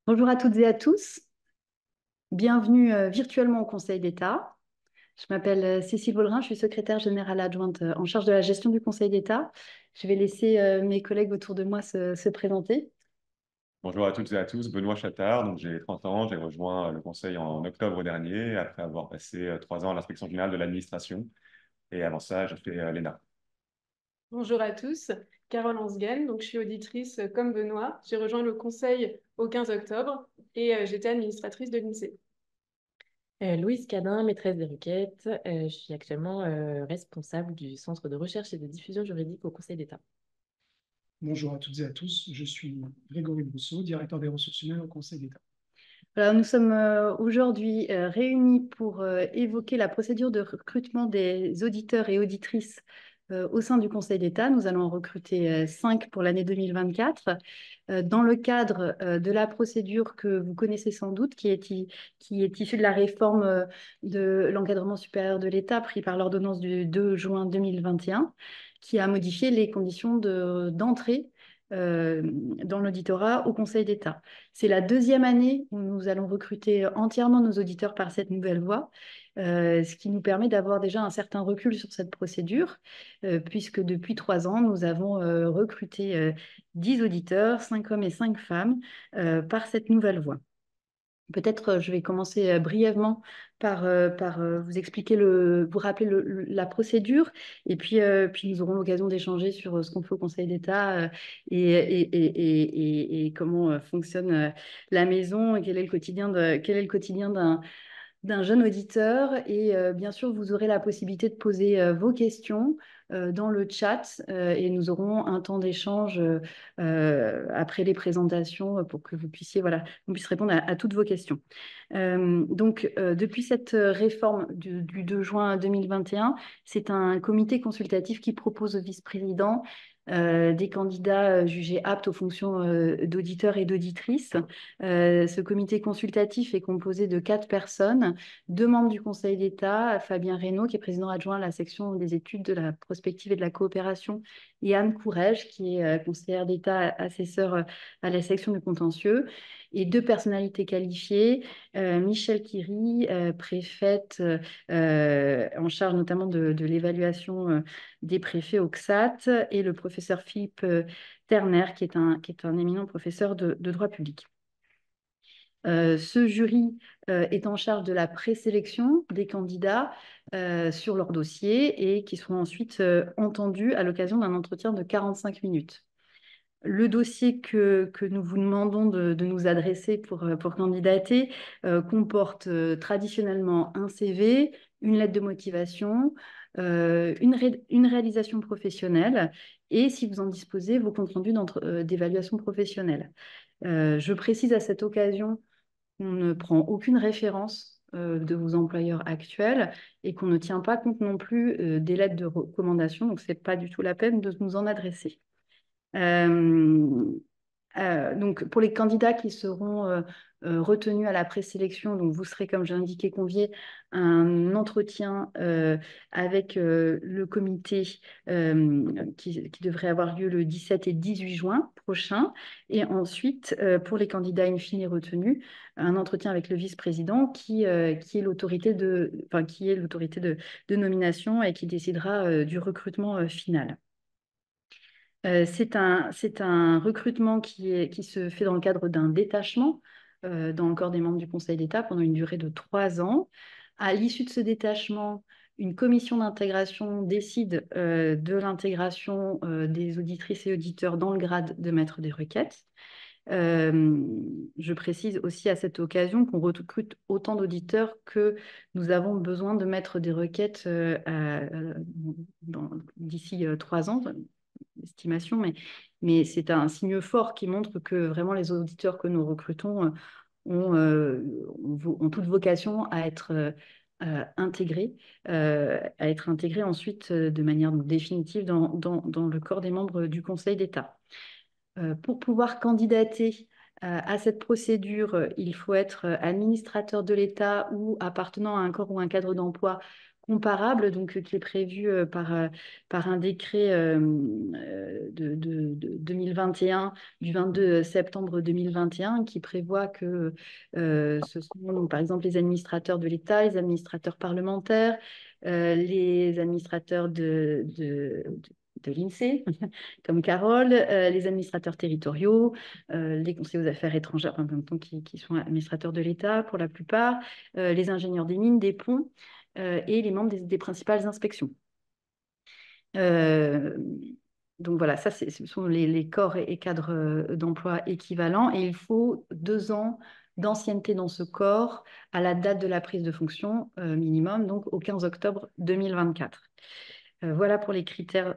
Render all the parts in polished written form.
Bonjour à toutes et à tous, bienvenue virtuellement au Conseil d'État. Je m'appelle Cécile Vaulgrin, je suis secrétaire générale adjointe en charge de la gestion du Conseil d'État. Je vais laisser mes collègues autour de moi se présenter. Bonjour à toutes et à tous, Benoît Chattard, donc j'ai 30 ans, j'ai rejoint le Conseil en octobre dernier, après avoir passé 3 ans à l'Inspection générale de l'administration, et avant ça, j'ai fait l'ENA. Bonjour à tous, Carole Ansgen, donc je suis auditrice comme Benoît. J'ai rejoint le conseil au 15 octobre et j'étais administratrice de l'INSEE. Louise Cadin, maîtresse des requêtes. Je suis actuellement responsable du Centre de recherche et de diffusion juridique au Conseil d'État. Bonjour à toutes et à tous, je suis Grégory Brousseau, directeur des ressources humaines au Conseil d'État. Voilà, nous sommes aujourd'hui réunis pour évoquer la procédure de recrutement des auditeurs et auditrices au sein du Conseil d'État. Nous allons en recruter 5 pour l'année 2024 dans le cadre de la procédure que vous connaissez sans doute, qui est issue de la réforme de l'encadrement supérieur de l'État pris par l'ordonnance du 2 juin 2021, qui a modifié les conditions d'entrée dans l'auditorat au Conseil d'État. C'est la deuxième année où nous allons recruter entièrement nos auditeurs par cette nouvelle voie, ce qui nous permet d'avoir déjà un certain recul sur cette procédure, puisque depuis 3 ans, nous avons recruté 10 auditeurs, 5 hommes et 5 femmes, par cette nouvelle voie. Peut-être je vais commencer brièvement par vous expliquer, vous rappeler la procédure, et puis nous aurons l'occasion d'échanger sur ce qu'on fait au Conseil d'État et comment fonctionne la maison, et quel est le quotidien d'un jeune auditeur. Et bien sûr, vous aurez la possibilité de poser vos questions dans le chat et nous aurons un temps d'échange après les présentations pour que vous puissiez, voilà, on puisse répondre à toutes vos questions. Depuis cette réforme du 2 juin 2021, c'est un comité consultatif qui propose au vice-président des candidats jugés aptes aux fonctions d'auditeurs et d'auditrices. Ce comité consultatif est composé de 4 personnes, 2 membres du Conseil d'État, Fabien Reynaud, qui est président adjoint à la section des études de la prospective et de la coopération, et Anne Courrèges, qui est conseillère d'État, assesseure à la section du contentieux, et 2 personnalités qualifiées, Michèle Kiry, préfète en charge notamment de l'évaluation des préfets au CSAT, et le professeur Philippe Terner, qui est un éminent professeur de droit public. Ce jury est en charge de la présélection des candidats sur leur dossier et qui seront ensuite entendus à l'occasion d'un entretien de 45 minutes. Le dossier que nous vous demandons de nous adresser pour candidater comporte traditionnellement un CV, une lettre de motivation, une réalisation professionnelle et, si vous en disposez, vos comptes rendus d'évaluation professionnelle. Je précise à cette occasion qu'on ne prend aucune référence de vos employeurs actuels et qu'on ne tient pas compte non plus des lettres de recommandation, donc ce n'est pas du tout la peine de nous en adresser. Donc, pour les candidats qui seront retenus à la présélection, donc vous serez, comme j'ai indiqué, conviés à un entretien avec le comité qui devrait avoir lieu le 17 et 18 juin prochain. Et ensuite, pour les candidats in fine retenus, un entretien avec le vice-président qui est l'autorité de nomination et qui décidera du recrutement final. C'est un recrutement qui se fait dans le cadre d'un détachement dans le corps des membres du Conseil d'État pendant une durée de 3 ans. À l'issue de ce détachement, une commission d'intégration décide de l'intégration des auditrices et auditeurs dans le grade de maître des requêtes. Je précise aussi à cette occasion qu'on recrute autant d'auditeurs que nous avons besoin de mettre des requêtes d'ici 3 ans, estimation, mais c'est un signe fort qui montre que vraiment les auditeurs que nous recrutons ont toute vocation à être intégrés ensuite de manière définitive dans le corps des membres du Conseil d'État. Pour pouvoir candidater à cette procédure, il faut être administrateur de l'État ou appartenant à un corps ou un cadre d'emploi comparable, donc qui est prévu par un décret de 2021, du 22 septembre 2021, qui prévoit que ce sont donc, par exemple les administrateurs de l'État, les administrateurs parlementaires, les administrateurs de l'INSEE, comme Carole, les administrateurs territoriaux, les conseillers aux affaires étrangères, en même temps qui sont administrateurs de l'État pour la plupart, les ingénieurs des mines, des ponts et les membres des principales inspections. Euh, donc voilà, ça, ce sont les corps et cadres d'emploi équivalents et il faut 2 ans d'ancienneté dans ce corps à la date de la prise de fonction minimum, donc au 15 octobre 2024. Voilà pour les critères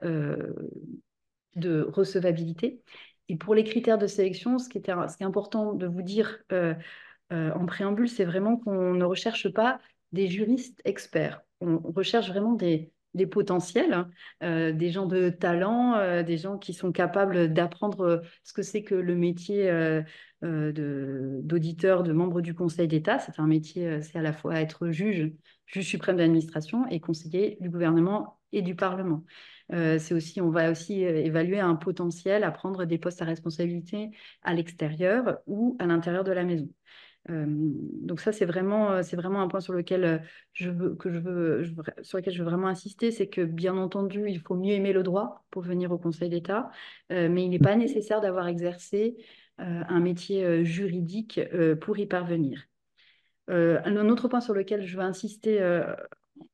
de recevabilité. Et pour les critères de sélection, ce qui est important de vous dire en préambule, c'est vraiment qu'on ne recherche pas des juristes experts. On recherche vraiment des potentiels, hein, des gens de talent, des gens qui sont capables d'apprendre ce que c'est que le métier d'auditeur, de membre du Conseil d'État. C'est un métier, c'est à la fois être juge suprême d'administration et conseiller du gouvernement et du Parlement. C'est aussi, on va aussi évaluer un potentiel à prendre des postes à responsabilité à l'extérieur ou à l'intérieur de la maison. Donc ça, c'est vraiment un point sur lequel sur lequel je veux vraiment insister, c'est que bien entendu, il faut mieux aimer le droit pour venir au Conseil d'État, mais il n'est pas nécessaire d'avoir exercé un métier juridique pour y parvenir. Un autre point sur lequel je veux insister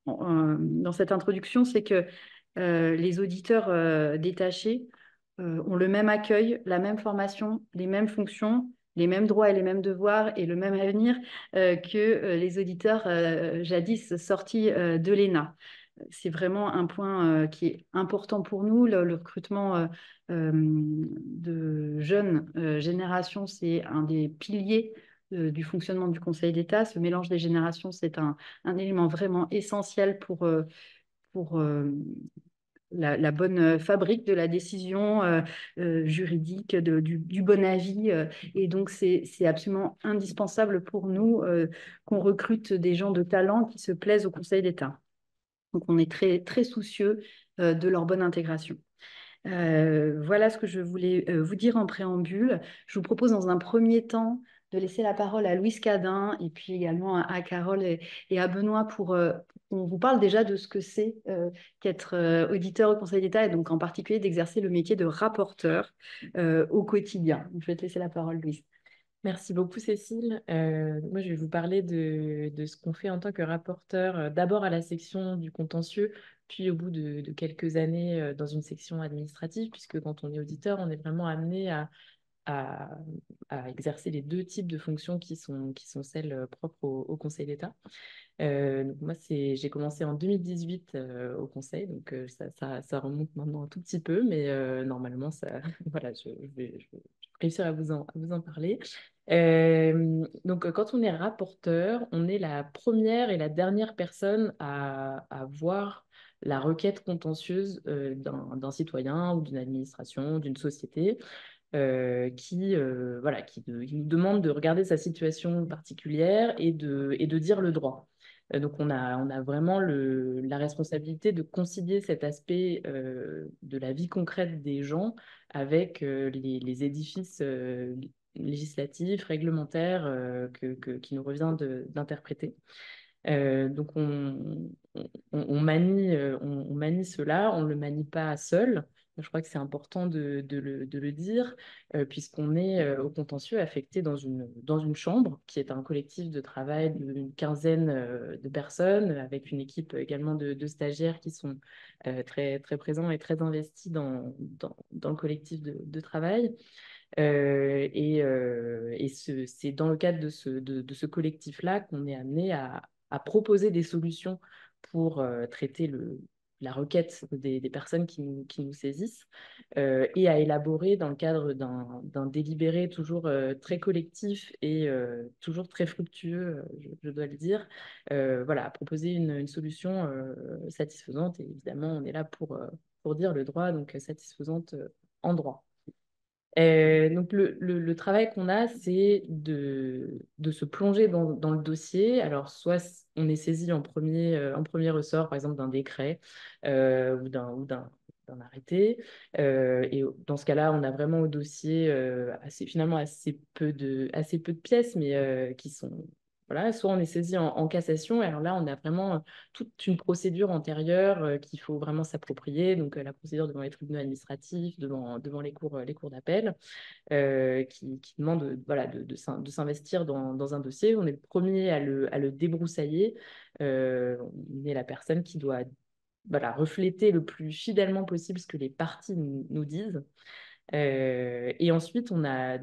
dans cette introduction, c'est que les auditeurs détachés ont le même accueil, la même formation, les mêmes fonctions, les mêmes droits et les mêmes devoirs et le même avenir que les auditeurs jadis sortis de l'ENA. C'est vraiment un point qui est important pour nous. Le recrutement de jeunes générations, c'est un des piliers du fonctionnement du Conseil d'État. Ce mélange des générations, c'est un élément vraiment essentiel pour la bonne fabrique de la décision juridique, du bon avis. Et donc, c'est absolument indispensable pour nous qu'on recrute des gens de talent qui se plaisent au Conseil d'État. Donc, on est très, très soucieux de leur bonne intégration. Voilà ce que je voulais vous dire en préambule. Je vous propose dans un premier temps de laisser la parole à Louise Cadin et puis également à Carole et à Benoît pour qu'on vous parle déjà de ce que c'est qu'être auditeur au Conseil d'État et donc en particulier d'exercer le métier de rapporteur au quotidien. Je vais te laisser la parole, Louise. Merci beaucoup, Cécile. Moi, je vais vous parler de ce qu'on fait en tant que rapporteur, d'abord à la section du contentieux, puis au bout de quelques années dans une section administrative, puisque quand on est auditeur, on est vraiment amené à, à exercer les 2 types de fonctions qui sont celles propres au Conseil d'État. Donc moi, j'ai commencé en 2018 au Conseil, donc ça remonte maintenant un tout petit peu, mais normalement, voilà, je vais réussir à vous en parler. Donc, quand on est rapporteur, on est la première et la dernière personne à voir la requête contentieuse d'un citoyen ou d'une administration, d'une société. Voilà, qui nous demande de regarder sa situation particulière et de dire le droit. Donc, on a vraiment la responsabilité de concilier cet aspect de la vie concrète des gens avec les édifices législatifs, réglementaires qui nous revient d'interpréter. Donc, on manie cela, on ne le manie pas seul. Je crois que c'est important de le dire, puisqu'on est au contentieux affecté dans une chambre, qui est un collectif de travail d'une quinzaine de personnes, avec une équipe également de stagiaires qui sont très, très présents et très investis dans le collectif de travail. C'est dans le cadre de ce collectif-là qu'on est amené à proposer des solutions pour traiter la requête des personnes qui nous saisissent et à élaborer dans le cadre d'un délibéré toujours très collectif et toujours très fructueux, je dois le dire, voilà, à proposer une solution satisfaisante. Et évidemment, on est là pour dire le droit, donc satisfaisante en droit. Donc le travail qu'on a, c'est de se plonger dans le dossier. Alors, soit on est saisi en premier ressort, par exemple, d'un décret ou d'un arrêté. Et dans ce cas-là, on a vraiment au dossier finalement assez peu de pièces, mais qui sont... Voilà, soit on est saisi en cassation, et alors là, on a vraiment toute une procédure antérieure qu'il faut vraiment s'approprier. Donc, la procédure devant les tribunaux administratifs, devant les cours d'appel, qui demande voilà, de s'investir dans un dossier. On est le premier à le débroussailler. On est la personne qui doit voilà, refléter le plus fidèlement possible ce que les parties nous disent. Et ensuite, on a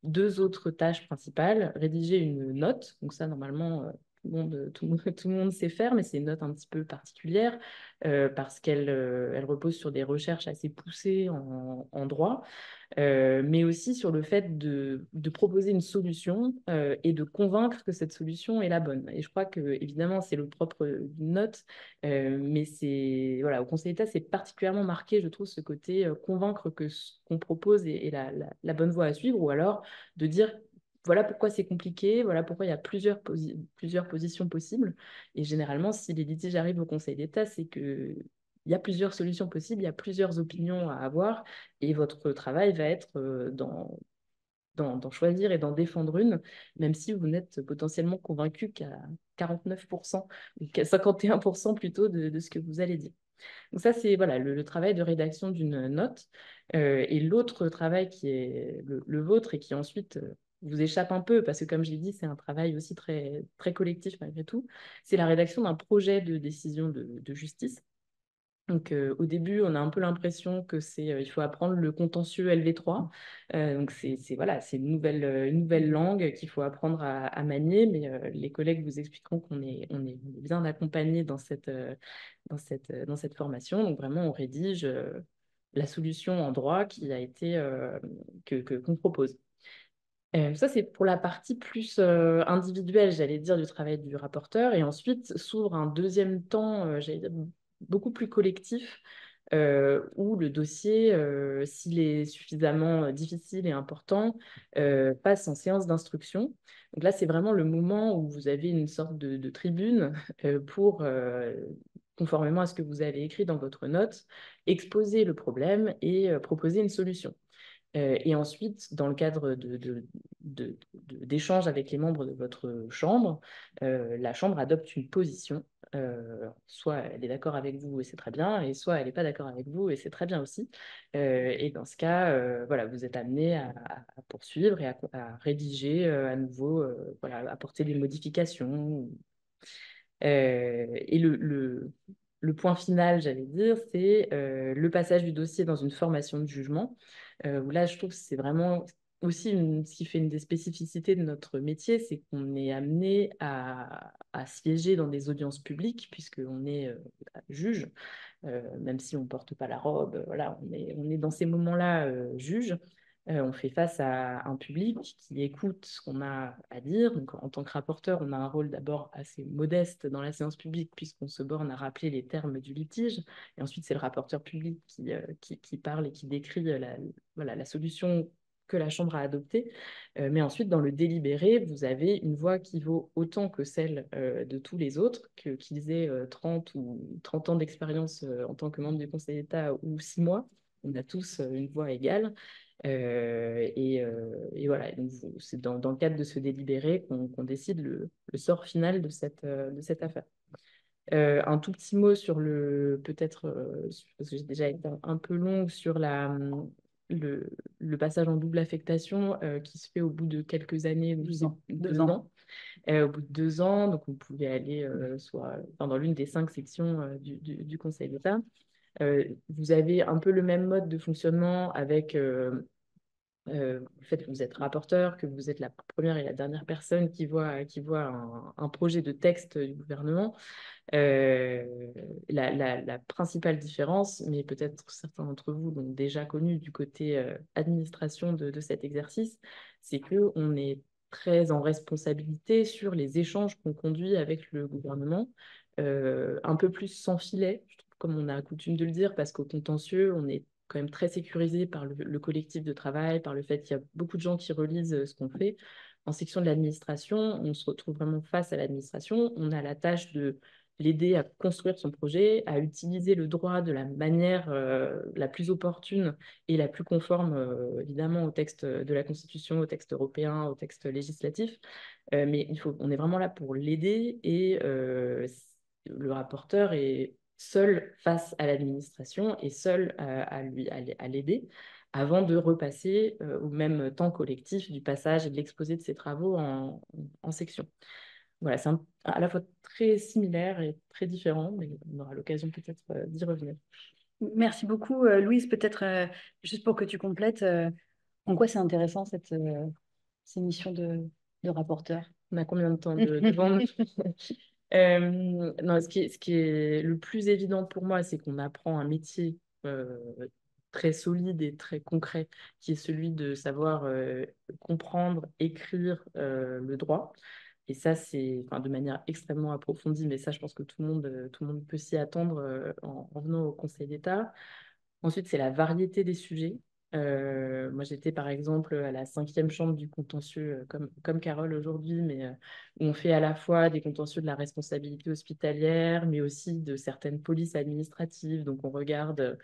deux autres tâches principales. Rédiger une note. Donc ça, normalement, tout le monde sait faire, mais c'est une note un petit peu particulière parce elle repose sur des recherches assez poussées en droit. Mais aussi sur le fait de proposer une solution et de convaincre que cette solution est la bonne. Et je crois que, évidemment, c'est le propre d'une note, mais voilà, au Conseil d'État, c'est particulièrement marqué, je trouve, ce côté convaincre que ce qu'on propose est la bonne voie à suivre, ou alors de dire voilà pourquoi c'est compliqué, voilà pourquoi il y a plusieurs positions possibles. Et généralement, si les litiges arrivent au Conseil d'État, c'est que il y a plusieurs solutions possibles, il y a plusieurs opinions à avoir, et votre travail va être d'en choisir et d'en défendre une, même si vous n'êtes potentiellement convaincu qu'à 49% ou qu'à 51% plutôt de ce que vous allez dire. Donc ça, c'est voilà, le travail de rédaction d'une note. Et l'autre travail qui est le vôtre et qui ensuite vous échappe un peu, parce que comme je l'ai dit, c'est un travail aussi très, très collectif malgré tout, c'est la rédaction d'un projet de décision de justice. Donc, au début, on a un peu l'impression que il faut apprendre le contentieux LV3. Donc, voilà, c'est une nouvelle langue qu'il faut apprendre à manier, mais les collègues vous expliqueront on est bien accompagnés dans cette formation. Donc, vraiment, on rédige la solution en droit qui a été, qu'on propose. Ça, c'est pour la partie plus individuelle, j'allais dire, du travail du rapporteur. Et ensuite, s'ouvre un deuxième temps, j'allais dire, beaucoup plus collectif, où le dossier, s'il est suffisamment difficile et important, passe en séance d'instruction. Donc là, c'est vraiment le moment où vous avez une sorte de tribune pour, conformément à ce que vous avez écrit dans votre note, exposer le problème et proposer une solution. Et ensuite, dans le cadre d'échanges avec les membres de votre chambre, la chambre adopte une position. Soit elle est d'accord avec vous et c'est très bien, et soit elle n'est pas d'accord avec vous et c'est très bien aussi. Et dans ce cas, voilà, vous êtes amené à poursuivre et à rédiger à nouveau, voilà, apporter des modifications. Et le point final, j'allais dire, c'est le passage du dossier dans une formation de jugement, où là, je trouve que c'est vraiment aussi ce qui fait une des spécificités de notre métier, c'est qu'on est amené à siéger dans des audiences publiques, puisqu'on est juge, même si on ne porte pas la robe, voilà, on est dans ces moments-là juge. On fait face à un public qui écoute ce qu'on a à dire. Donc, en tant que rapporteur, on a un rôle d'abord assez modeste dans la séance publique, puisqu'on se borne à rappeler les termes du litige. Et ensuite, c'est le rapporteur public qui parle et qui décrit voilà, la solution que la Chambre a adoptée. Mais ensuite, dans le délibéré, vous avez une voix qui vaut autant que celle de tous les autres, qu'ils aient 30 ou 30 ans d'expérience en tant que membre du Conseil d'État ou 6 mois. On a tous une voix égale. Et voilà, donc c'est dans le cadre de ce délibéré qu'on décide le sort final de cette affaire. Un tout petit mot sur peut-être, parce que j'ai déjà été un peu longue, sur le passage en double affectation qui se fait au bout de quelques années, 2 ans. Au bout de 2 ans, donc vous pouvez aller dans l'une des 5 sections du Conseil d'État. Vous avez un peu le même mode de fonctionnement avec le fait que vous êtes rapporteur, que vous êtes la première et la dernière personne qui voit un projet de texte du gouvernement. La principale différence, mais peut-être certains d'entre vous l'ont déjà connu du côté administration de cet exercice, c'est qu'on est très en responsabilité sur les échanges qu'on conduit avec le gouvernement, un peu plus sans filet, je trouve, comme on a coutume de le dire, parce qu'au contentieux, on est quand même très sécurisé par le collectif de travail, par le fait qu'il y a beaucoup de gens qui relisent ce qu'on fait. En section de l'administration, on se retrouve vraiment face à l'administration. On a la tâche de l'aider à construire son projet, à utiliser le droit de la manière la plus opportune et la plus conforme, évidemment, au texte de la Constitution, au texte européen, au texte législatif. Mais on est vraiment là pour l'aider et le rapporteur est seul face à l'administration et seul à l'aider avant de repasser au même temps collectif du passage et de l'exposé de ses travaux en section. Voilà, c'est à la fois très similaire et très différent, mais on aura l'occasion peut-être d'y revenir. Merci beaucoup, Louise. Peut-être, juste pour que tu complètes, en quoi c'est intéressant ces missions de rapporteur? On a combien de temps devant nous? Non, ce qui est le plus évident pour moi, c'est qu'on apprend un métier très solide et très concret, qui est celui de savoir comprendre, écrire le droit. Et ça, c'est enfin, de manière extrêmement approfondie, mais ça, je pense que tout le monde peut s'y attendre en venant au Conseil d'État. Ensuite, c'est la variété des sujets. Moi, j'étais par exemple à la 5e chambre du contentieux, comme Carole aujourd'hui, mais où on fait à la fois des contentieux de la responsabilité hospitalière, mais aussi de certaines polices administratives. Donc, on regarde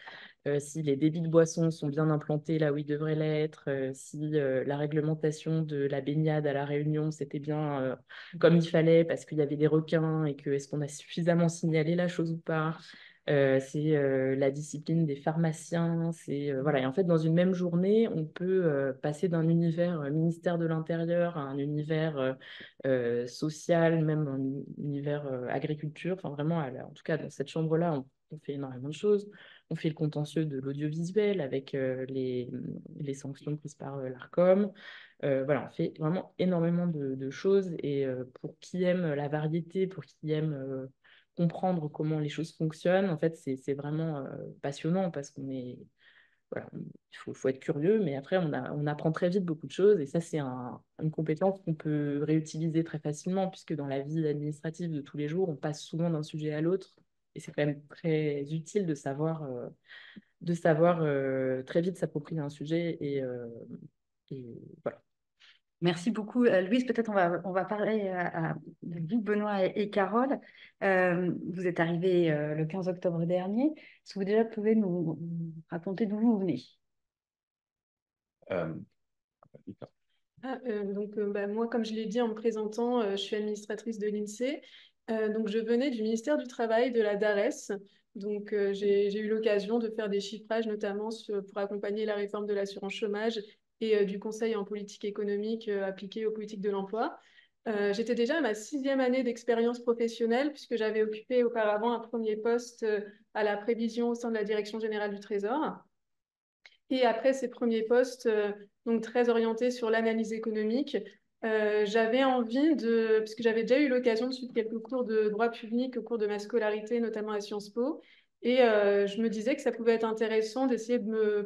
si les débits de boissons sont bien implantés là où ils devraient l'être, si la réglementation de la baignade à La Réunion, c'était bien comme il fallait parce qu'il y avait des requins et que est-ce qu'on a suffisamment signalé la chose ou pas. C'est la discipline des pharmaciens. Voilà. Et en fait, dans une même journée, on peut passer d'un univers ministère de l'Intérieur à un univers social, même un univers agriculture. Enfin, vraiment, en tout cas, dans cette chambre-là, on fait énormément de choses. On fait le contentieux de l'audiovisuel avec les sanctions prises par l'Arcom. Voilà, on fait vraiment énormément de choses. Et pour qui aime la variété, pour qui aime comprendre comment les choses fonctionnent, en fait, c'est vraiment passionnant parce qu'on est... Voilà, il faut être curieux, mais après, on apprend très vite beaucoup de choses. Et ça, c'est une compétence qu'on peut réutiliser très facilement, puisque dans la vie administrative de tous les jours, on passe souvent d'un sujet à l'autre. Et c'est quand même très utile de savoir très vite s'approprier un sujet. Et voilà. Merci beaucoup, Louise. Peut-être on va parler de vous, Benoît et Carole. Vous êtes arrivés le 15 octobre dernier. Est-ce que vous déjà pouvez nous raconter d'où vous venez? Euh, Moi, comme je l'ai dit en me présentant, je suis administratrice de l'INSEE. Donc, je venais du ministère du Travail, de la DARES. Donc, j'ai eu l'occasion de faire des chiffrages, notamment pour accompagner la réforme de l'assurance chômage et du conseil en politique économique appliqué aux politiques de l'emploi. J'étais déjà à ma 6e année d'expérience professionnelle, puisque j'avais occupé auparavant un premier poste à la prévision au sein de la Direction générale du Trésor. Et après ces premiers postes, donc très orientés sur l'analyse économique, j'avais envie puisque j'avais déjà eu l'occasion de suivre quelques cours de droit public au cours de ma scolarité, notamment à Sciences Po, et je me disais que ça pouvait être intéressant d'essayer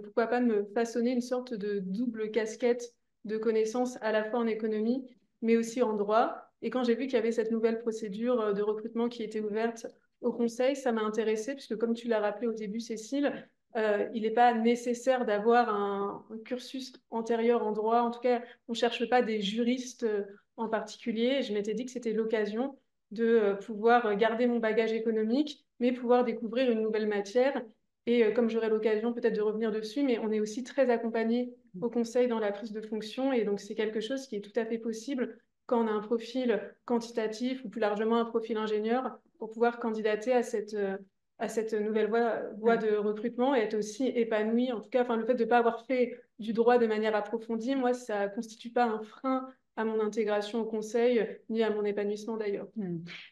pourquoi pas, de me façonner une sorte de double casquette de connaissances à la fois en économie, mais aussi en droit. Et quand j'ai vu qu'il y avait cette nouvelle procédure de recrutement qui était ouverte au Conseil, ça m'a intéressée, puisque comme tu l'as rappelé au début, Cécile, il n'est pas nécessaire d'avoir un cursus antérieur en droit. En tout cas, on ne cherche pas des juristes en particulier. Je m'étais dit que c'était l'occasion de pouvoir garder mon bagage économique, mais pouvoir découvrir une nouvelle matière. Et comme j'aurai l'occasion peut-être de revenir dessus, mais on est aussi très accompagné au conseil dans la prise de fonction. Et donc, c'est quelque chose qui est tout à fait possible quand on a un profil quantitatif ou plus largement un profil ingénieur pour pouvoir candidater à cette nouvelle voie de recrutement et être aussi épanoui. En tout cas, le fait de ne pas avoir fait du droit de manière approfondie, moi, ça ne constitue pas un frein à mon intégration au conseil, ni à mon épanouissement d'ailleurs.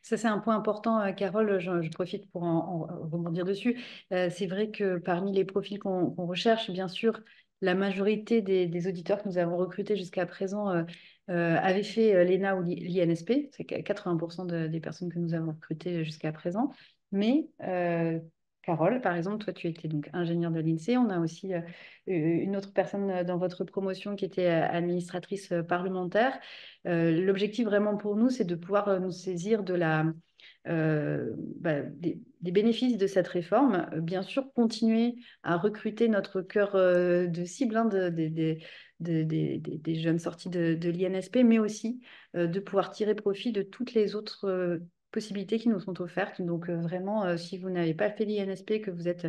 Ça, c'est un point important, Carole, je profite pour en rebondir dessus. C'est vrai que parmi les profils qu'on recherche, bien sûr, la majorité des auditeurs que nous avons recrutés jusqu'à présent avaient fait l'ENA ou l'INSP. C'est 80% des personnes que nous avons recrutées jusqu'à présent. Mais Carole, par exemple, toi, tu étais donc ingénieure de l'INSEE. On a aussi une autre personne dans votre promotion qui était administratrice parlementaire. L'objectif vraiment pour nous, c'est de pouvoir nous saisir de des bénéfices de cette réforme. Bien sûr, continuer à recruter notre cœur de cible, hein, des jeunes sortis de l'INSP, mais aussi de pouvoir tirer profit de toutes les autres possibilités qui nous sont offertes. Donc vraiment, si vous n'avez pas fait l'INSP, que vous êtes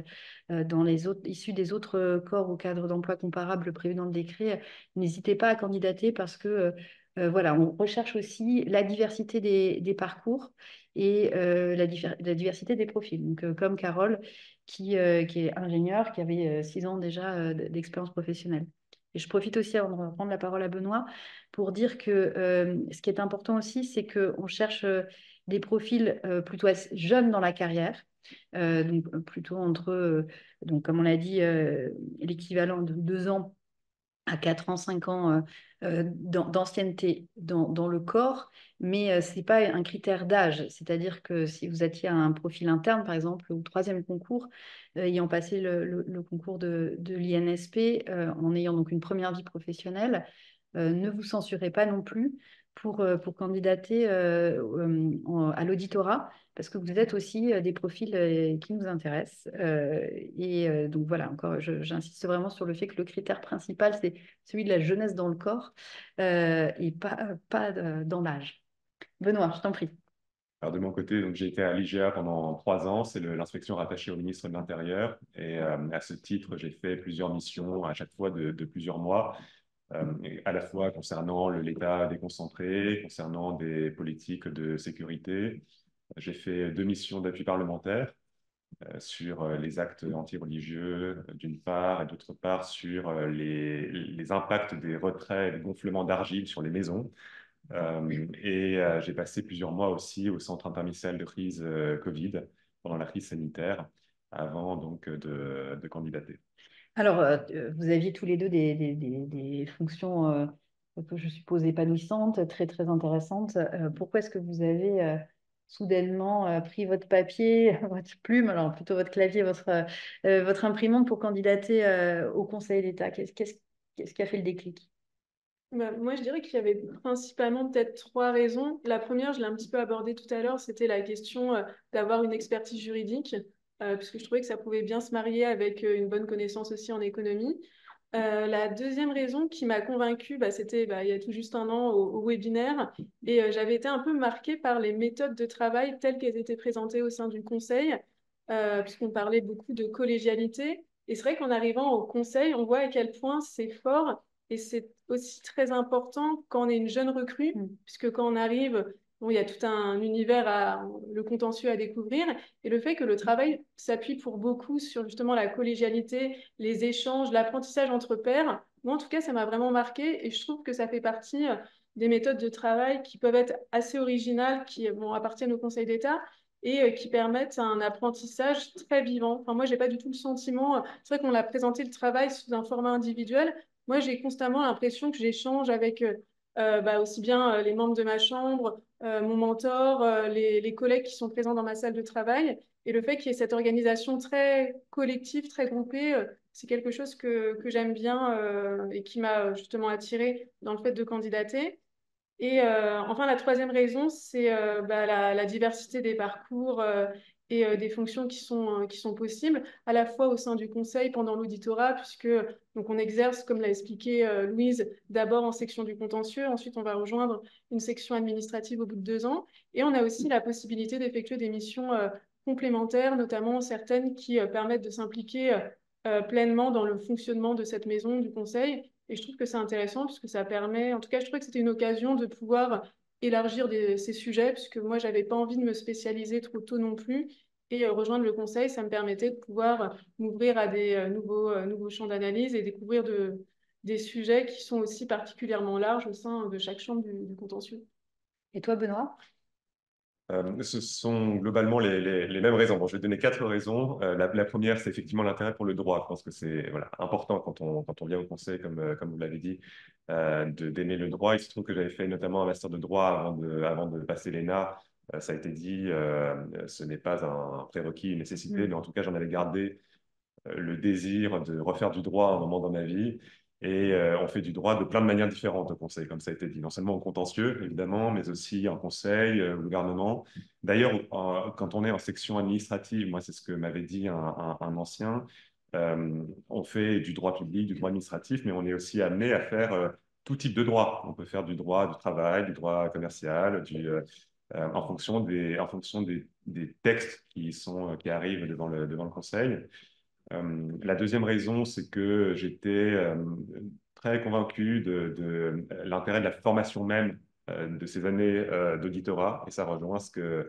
issus des autres corps ou cadres d'emploi comparables prévus dans le décret, n'hésitez pas à candidater parce que voilà, on recherche aussi la diversité des parcours et la diversité des profils. Donc, comme Carole, qui est ingénieure, qui avait 6 ans déjà d'expérience professionnelle. Et je profite aussi, avant de reprendre la parole à Benoît, pour dire que ce qui est important aussi, c'est qu'on cherche des profils plutôt jeunes dans la carrière, donc plutôt entre, donc, comme on l'a dit, l'équivalent de 2 ans à 4 ans, 5 ans d'ancienneté dans le corps, mais ce n'est pas un critère d'âge. C'est-à-dire que si vous étiez à un profil interne, par exemple, au troisième concours, ayant passé le concours de l'INSP, en ayant donc une première vie professionnelle, ne vous censurez pas non plus pour candidater à l'auditorat, parce que vous êtes aussi des profils qui nous intéressent. Donc voilà, encore, j'insiste vraiment sur le fait que le critère principal, c'est celui de la jeunesse dans le corps et pas dans l'âge. Benoît, je t'en prie. Alors de mon côté, donc j'ai été à l'IGA pendant 3 ans, c'est l'inspection rattachée au ministre de l'Intérieur. Et à ce titre, j'ai fait plusieurs missions, à chaque fois de plusieurs mois, à la fois concernant l'État déconcentré, concernant des politiques de sécurité. J'ai fait 2 missions d'appui parlementaire sur les actes anti-religieux d'une part, et d'autre part sur les impacts des retraits et des gonflements d'argile sur les maisons. J'ai passé plusieurs mois aussi au centre interministériel de crise Covid pendant la crise sanitaire avant donc de candidater. Alors, vous aviez tous les deux des fonctions que je suppose épanouissantes, très, très intéressantes. Pourquoi est-ce que vous avez soudainement pris votre papier, votre plume, alors plutôt votre clavier, votre imprimante pour candidater au Conseil d'État? Qu'est-ce qui a fait le déclic? Bah, moi, je dirais qu'il y avait principalement peut-être 3 raisons. La première, je l'ai un petit peu abordée tout à l'heure, c'était la question d'avoir une expertise juridique, puisque je trouvais que ça pouvait bien se marier avec une bonne connaissance aussi en économie. La deuxième raison qui m'a convaincue, c'était il y a tout juste un an au webinaire, et j'avais été un peu marquée par les méthodes de travail telles qu'elles étaient présentées au sein du conseil, puisqu'on parlait beaucoup de collégialité. Et c'est vrai qu'en arrivant au conseil, on voit à quel point c'est fort et c'est aussi très important quand on est une jeune recrue, puisque quand on arrive, bon, il y a tout un univers, le contentieux à découvrir. Et le fait que le travail s'appuie pour beaucoup sur justement la collégialité, les échanges, l'apprentissage entre pairs, moi en tout cas, ça m'a vraiment marqué et je trouve que ça fait partie des méthodes de travail qui peuvent être assez originales, qui appartiennent au Conseil d'État et qui permettent un apprentissage très vivant. Enfin, moi, j'ai pas du tout le sentiment, c'est vrai qu'on l'a présenté le travail sous un format individuel. Moi, j'ai constamment l'impression que j'échange avec aussi bien les membres de ma chambre, mon mentor, les collègues qui sont présents dans ma salle de travail. Et le fait qu'il y ait cette organisation très collective, très groupée, c'est quelque chose que j'aime bien et qui m'a justement attirée dans le fait de candidater. Et enfin, la troisième raison, c'est la diversité des parcours et des fonctions qui sont possibles, à la fois au sein du conseil pendant l'auditorat, puisque donc, on exerce, comme l'a expliqué Louise, d'abord en section du contentieux, ensuite on va rejoindre une section administrative au bout de 2 ans, et on a aussi la possibilité d'effectuer des missions complémentaires, notamment certaines qui permettent de s'impliquer pleinement dans le fonctionnement de cette maison, du conseil. Et je trouve que c'est intéressant puisque ça permet, en tout cas, je trouvais que c'était une occasion de pouvoir élargir ces sujets, puisque moi, j'avais pas envie de me spécialiser trop tôt non plus. Et rejoindre le conseil, ça me permettait de pouvoir m'ouvrir à des nouveaux champs d'analyse et découvrir des sujets qui sont aussi particulièrement larges au sein de chaque chambre du contentieux. Et toi, Benoît? Ce sont globalement les mêmes raisons. Bon, je vais donner 4 raisons. La première, c'est effectivement l'intérêt pour le droit. Je pense que c'est important quand on vient au conseil, comme vous l'avez dit, d'aimer le droit. Il se trouve que j'avais fait notamment un master de droit avant de passer l'ENA Ça a été dit, ce n'est pas un prérequis, une nécessité, mais en tout cas, j'en avais gardé le désir de refaire du droit à un moment dans ma vie. Et on fait du droit de plein de manières différentes au conseil, comme ça a été dit. Non seulement au contentieux, évidemment, mais aussi en conseil, au gouvernement. D'ailleurs, quand on est en section administrative, moi, c'est ce que m'avait dit un ancien, on fait du droit public, du droit administratif, mais on est aussi amené à faire tout type de droit. On peut faire du droit du travail, du droit commercial, en fonction des textes qui arrivent devant le conseil. La deuxième raison, c'est que j'étais très convaincu de l'intérêt de la formation même de ces années d'auditorat, et ça rejoint ce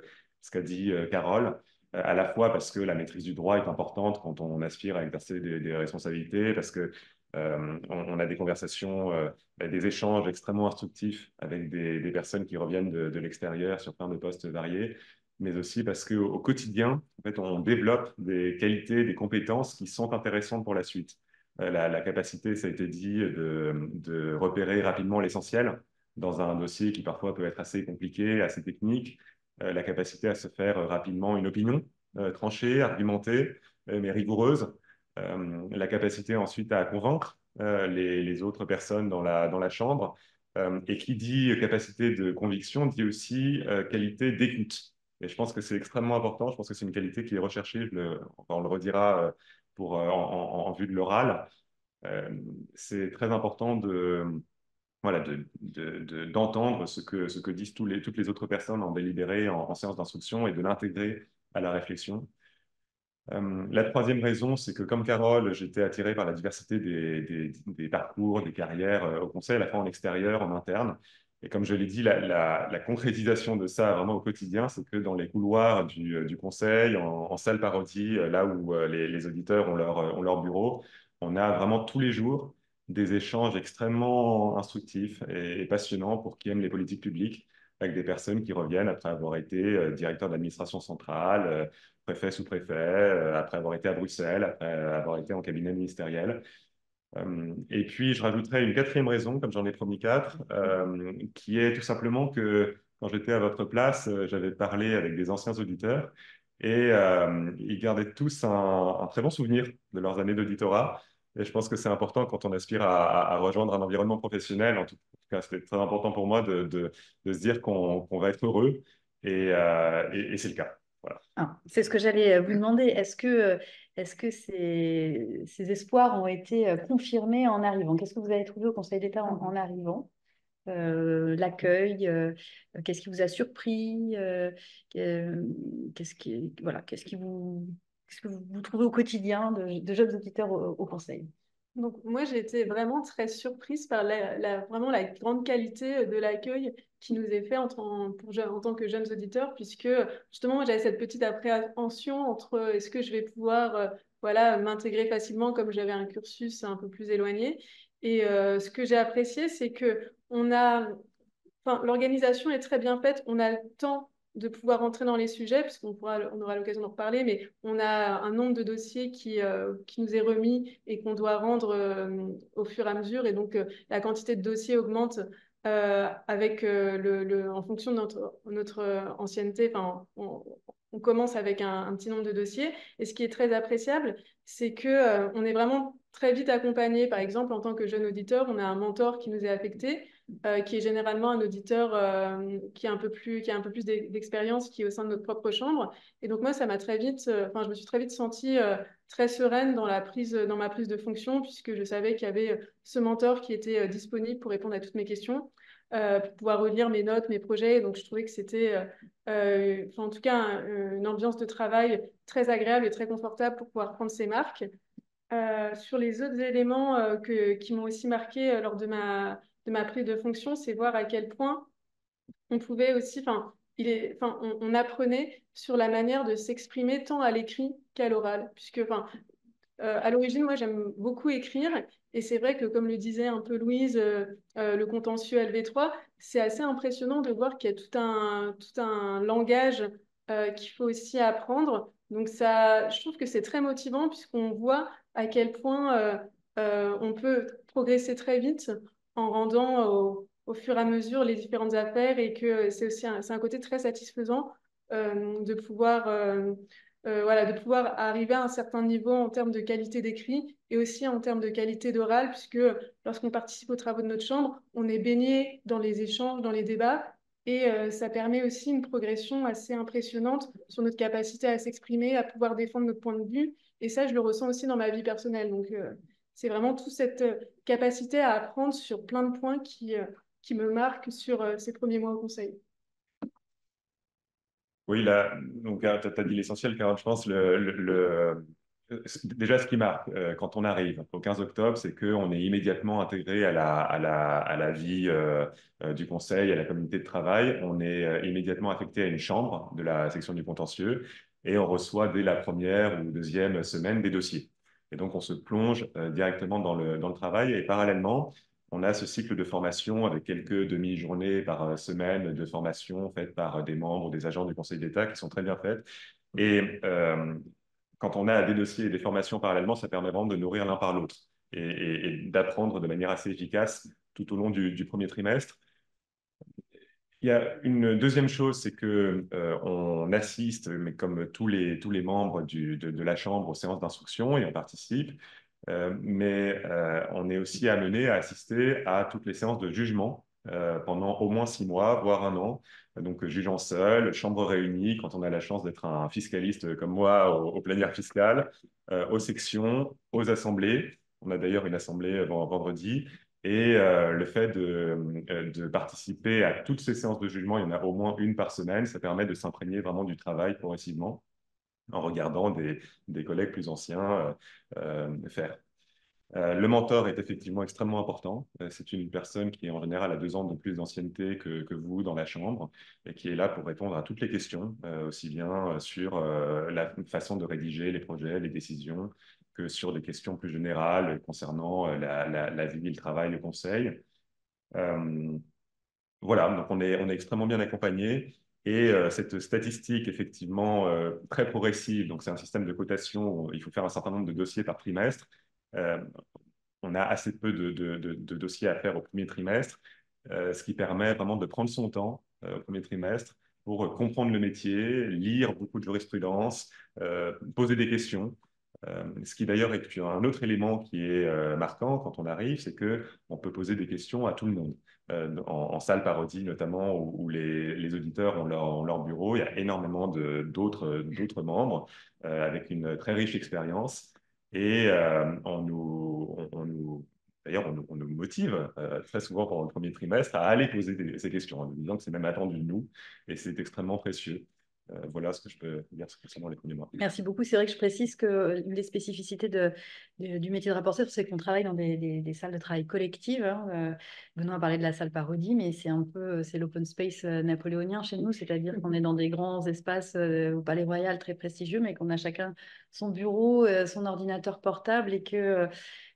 qu'a dit Carole, à la fois parce que la maîtrise du droit est importante quand on aspire à exercer des responsabilités, parce que on a des conversations, des échanges extrêmement instructifs avec des personnes qui reviennent de l'extérieur sur plein de postes variés, mais aussi parce qu'au quotidien, en fait, on développe des qualités, des compétences qui sont intéressantes pour la suite. La capacité, ça a été dit, de repérer rapidement l'essentiel dans un dossier qui parfois peut être assez compliqué, assez technique. La capacité à se faire rapidement une opinion tranchée, argumentée, mais rigoureuse. La capacité ensuite à convaincre les autres personnes dans la chambre. Et qui dit capacité de conviction dit aussi qualité d'écoute. Et je pense que c'est extrêmement important. Je pense que c'est une qualité qui est recherchée. On le redira en vue de l'oral. C'est très important voilà, d'entendre ce que disent toutes les autres personnes en délibéré, en séance d'instruction et de l'intégrer à la réflexion. La troisième raison, c'est que comme Carole, j'étais attiré par la diversité des parcours, des carrières au conseil, à la fois en extérieur, en interne. Et comme je l'ai dit, la concrétisation de ça vraiment au quotidien, c'est que dans les couloirs du conseil, en salle parodie, là où les auditeurs ont leur bureau, on a vraiment tous les jours des échanges extrêmement instructifs et passionnants pour qui aiment les politiques publiques, avec des personnes qui reviennent après avoir été directeur d'administration centrale, préfet, sous-préfet, après avoir été à Bruxelles, après avoir été en cabinet ministériel. Et puis, je rajouterais une quatrième raison, comme j'en ai promis quatre, qui est tout simplement que quand j'étais à votre place, j'avais parlé avec des anciens auditeurs et ils gardaient tous un très bon souvenir de leurs années d'auditorat. Et je pense que c'est important quand on aspire à rejoindre un environnement professionnel. En tout cas, c'était très important pour moi de se dire qu'on va être heureux et c'est le cas. Voilà. Ah, c'est ce que j'allais vous demander. Est-ce que ces espoirs ont été confirmés en arrivant? Qu'est-ce que vous avez trouvé au Conseil d'État en arrivant? L'accueil, qu'est-ce qui vous a surpris? Voilà, qu'est-ce que vous trouvez au quotidien de jeunes auditeurs au Conseil? Donc, moi, j'ai été vraiment très surprise par vraiment la grande qualité de l'accueil qui nous est fait en tant que jeunes auditeurs, puisque justement, moi, j'avais cette petite appréhension entre est-ce que je vais pouvoir voilà, m'intégrer facilement comme j'avais un cursus un peu plus éloigné. Et ce que j'ai apprécié, c'est que l'organisation est très bien faite, on a le temps de pouvoir entrer dans les sujets, on aura l'occasion d'en reparler, mais on a un nombre de dossiers qui nous est remis et qu'on doit rendre au fur et à mesure. Et donc, la quantité de dossiers augmente avec en fonction de notre ancienneté. Enfin, on commence avec un petit nombre de dossiers. Et ce qui est très appréciable, c'est que on est vraiment très vite accompagné. Par exemple, en tant que jeune auditeur, on a un mentor qui nous est affecté, qui est généralement un auditeur qui a un peu plus d'expérience, qui est au sein de notre propre chambre. Et donc moi, ça m'a très vite, je me suis très vite sentie très sereine dans ma prise de fonction, puisque je savais qu'il y avait ce mentor qui était disponible pour répondre à toutes mes questions, pour pouvoir relire mes notes, mes projets. Donc je trouvais que c'était, en tout cas, une ambiance de travail très agréable et très confortable pour pouvoir prendre ses marques. Sur les autres éléments qui m'ont aussi marqué lors de ma prise de fonction, c'est voir à quel point on pouvait aussi, on apprenait sur la manière de s'exprimer tant à l'écrit qu'à l'oral, puisque, à l'origine, moi, j'aime beaucoup écrire, et c'est vrai que, comme le disait un peu Louise, le contentieux LV3, c'est assez impressionnant de voir qu'il y a tout un langage qu'il faut aussi apprendre. Donc, je trouve que c'est très motivant, puisqu'on voit à quel point on peut progresser très vite en rendant au fur et à mesure les différentes affaires et que c'est aussi c'est un côté très satisfaisant de pouvoir, voilà, de pouvoir arriver à un certain niveau en termes de qualité d'écrit et aussi en termes de qualité d'oral, puisque lorsqu'on participe aux travaux de notre chambre, on est baigné dans les échanges, dans les débats, et ça permet aussi une progression assez impressionnante sur notre capacité à s'exprimer, à pouvoir défendre notre point de vue. Et ça, je le ressens aussi dans ma vie personnelle. Donc, c'est vraiment toute cette capacité à apprendre sur plein de points qui me marquent sur ces premiers mois au conseil. Oui, là, donc tu as dit l'essentiel, Carole. Je pense déjà ce qui marque quand on arrive au 15 octobre, c'est qu'on est immédiatement intégré à la vie du conseil, à la communauté de travail. On est immédiatement affecté à une chambre de la section du contentieux et on reçoit dès la première ou deuxième semaine des dossiers. Et donc, on se plonge directement dans le travail et parallèlement, on a ce cycle de formation avec quelques demi-journées par semaine de formation faites par des membres ou des agents du Conseil d'État qui sont très bien faites. Et quand on a des dossiers et des formations parallèlement, ça permet vraiment de nourrir l'un par l'autre et d'apprendre de manière assez efficace tout au long du premier trimestre. Il y a une deuxième chose, c'est que on assiste, mais comme tous les membres de la Chambre, aux séances d'instruction et on participe, mais on est aussi amené à assister à toutes les séances de jugement pendant au moins 6 mois, voire un an. Donc, jugeant seul, chambre réunie, quand on a la chance d'être un fiscaliste comme moi au plénière fiscal, aux sections, aux assemblées. On a d'ailleurs une assemblée vendredi. Et le fait de participer à toutes ces séances de jugement, il y en a au moins une par semaine, ça permet de s'imprégner vraiment du travail progressivement en regardant des collègues plus anciens faire. Le mentor est effectivement extrêmement important. C'est une personne qui, en général, a 2 ans de plus d'ancienneté que vous dans la chambre et qui est là pour répondre à toutes les questions, aussi bien sur la façon de rédiger les projets, les décisions, que sur des questions plus générales concernant la vie, le travail, le conseil. Euh, voilà, donc on est extrêmement bien accompagné. Et cette statistique, effectivement, très progressive, donc c'est un système de cotation où il faut faire un certain nombre de dossiers par trimestre. Euh, on a assez peu de dossiers à faire au premier trimestre, ce qui permet vraiment de prendre son temps au premier trimestre pour comprendre le métier, lire beaucoup de jurisprudence, poser des questions. Ce qui d'ailleurs est un autre élément qui est marquant quand on arrive, c'est qu'on peut poser des questions à tout le monde. En salle parodie notamment, où les auditeurs ont leur bureau, il y a énormément d'autres membres avec une très riche expérience. Et d'ailleurs, on nous motive très souvent pendant le premier trimestre à aller poser ces questions, en nous disant que c'est même attendu de nous, et c'est extrêmement précieux. Voilà ce que je peux dire concernant les premiers mois. Merci beaucoup. C'est vrai que je précise que une des spécificités du métier de rapporteur, c'est qu'on travaille dans des salles de travail collectives, hein. Benoît a parlé de la salle parodie, mais c'est l'open space napoléonien chez nous, c'est-à-dire qu'on est dans des grands espaces au Palais Royal très prestigieux, mais qu'on a chacun son bureau, son ordinateur portable et que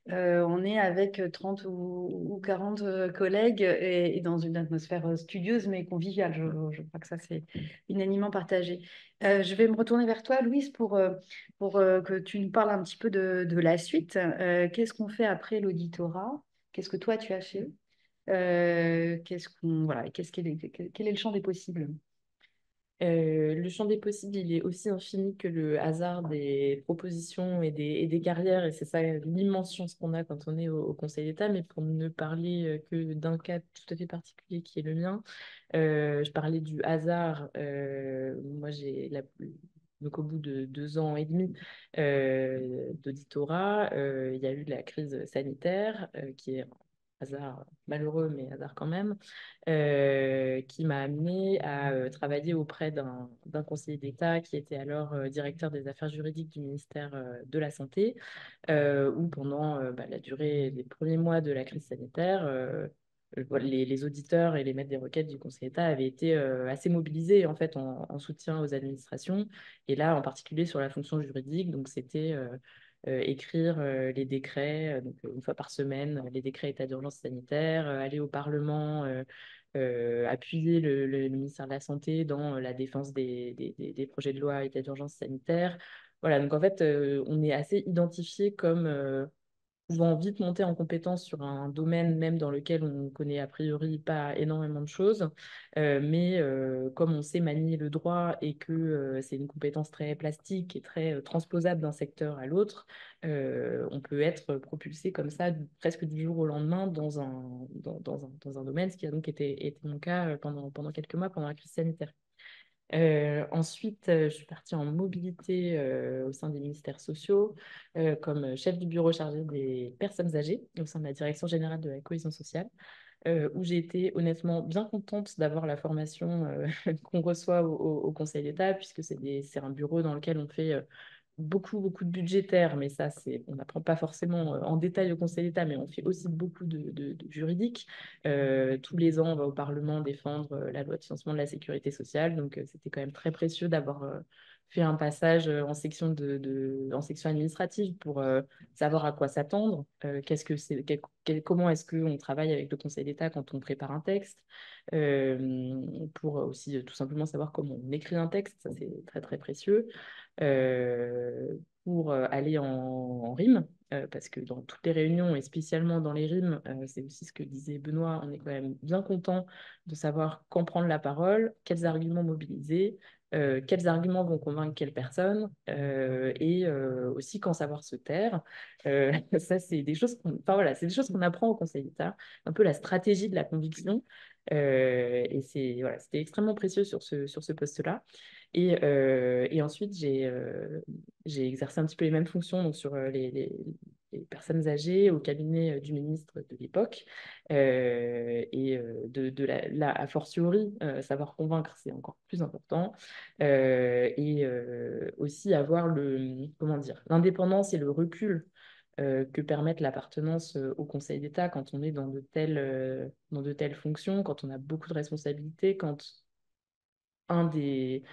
on est avec 30 ou 40 collègues et dans une atmosphère studieuse mais conviviale. Je crois que ça, c'est unanimement partagé. Je vais me retourner vers toi, Louise, pour que tu nous parles un petit peu de la suite. Qu'est-ce qu'on fait après l'auditorat? Qu'est-ce que toi, tu as fait? Voilà, quel est le champ des possibles? Le champ des possibles, il est aussi infini que le hasard des propositions et des carrières, et c'est ça l'immense chance qu'on a quand on est au Conseil d'État. Mais pour ne parler que d'un cas tout à fait particulier qui est le mien, je parlais du hasard. Moi, donc au bout de 2 ans et demi d'auditorat, il y a eu la crise sanitaire, qui est un hasard malheureux, mais hasard quand même, qui m'a amené à travailler auprès d'un conseiller d'État qui était alors directeur des affaires juridiques du ministère de la Santé, où pendant la durée des premiers mois de la crise sanitaire, voilà, les auditeurs et les maîtres des requêtes du Conseil d'État avaient été assez mobilisés en fait en soutien aux administrations, et là en particulier sur la fonction juridique. Donc c'était écrire les décrets, donc une fois par semaine, les décrets état d'urgence sanitaire, aller au Parlement, appuyer le ministère de la Santé dans la défense des projets de loi état d'urgence sanitaire. Voilà, donc en fait, on est assez identifié comme pouvant vite monter en compétence sur un domaine même dans lequel on connaît a priori pas énormément de choses, mais comme on sait manier le droit et que c'est une compétence très plastique et très transposable d'un secteur à l'autre, on peut être propulsé comme ça presque du jour au lendemain dans un domaine, ce qui a donc été mon cas pendant quelques mois pendant la crise sanitaire. Ensuite, je suis partie en mobilité au sein des ministères sociaux comme chef du bureau chargé des personnes âgées au sein de la Direction générale de la cohésion sociale, où j'ai été honnêtement bien contente d'avoir la formation qu'on reçoit au Conseil d'État, puisque c'est un bureau dans lequel on fait beaucoup de budgétaire, mais ça, on n'apprend pas forcément en détail au Conseil d'État, mais on fait aussi beaucoup de juridique. Tous les ans, on va au Parlement défendre la loi de financement de la sécurité sociale, donc c'était quand même très précieux d'avoir fait un passage en section en section administrative pour savoir à quoi s'attendre, qu'est-ce que c'est, comment est-ce qu'on travaille avec le Conseil d'État quand on prépare un texte, pour aussi tout simplement savoir comment on écrit un texte, ça c'est très très précieux. Pour aller en rime, parce que dans toutes les réunions, et spécialement dans les rimes, c'est aussi ce que disait Benoît, on est quand même bien content de savoir quand prendre la parole, quels arguments mobiliser, quels arguments vont convaincre quelle personne, et aussi quand savoir se taire. Ça, c'est des choses enfin, voilà, c'est des choses qu'on apprend au Conseil d'État, un peu la stratégie de la conviction. Et voilà, c'était extrêmement précieux sur ce poste-là. Et ensuite, j'ai exercé un petit peu les mêmes fonctions donc sur les personnes âgées au cabinet du ministre de l'époque. Et a fortiori, savoir convaincre, c'est encore plus important. Et aussi avoir comment dire, l'indépendance et le recul que permettent l'appartenance au Conseil d'État quand on est dans de telles fonctions, quand on a beaucoup de responsabilités, quand un des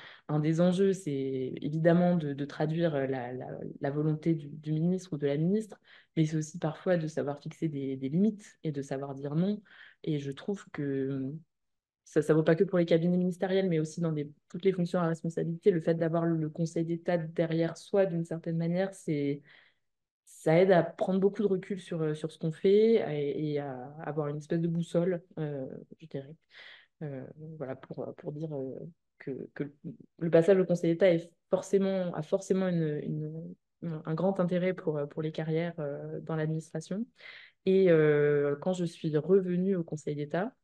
enjeux, c'est évidemment de traduire la volonté du ministre ou de la ministre, mais c'est aussi parfois de savoir fixer des limites et de savoir dire non. Et je trouve que ça ne vaut pas que pour les cabinets ministériels, mais aussi dans toutes les fonctions à responsabilité. Le fait d'avoir le Conseil d'État derrière soi, d'une certaine manière, ça aide à prendre beaucoup de recul sur ce qu'on fait et à avoir une espèce de boussole, je dirais. Voilà, pour dire que le passage au Conseil d'État a forcément un grand intérêt pour les carrières dans l'administration. Et quand je suis revenue au Conseil d'État,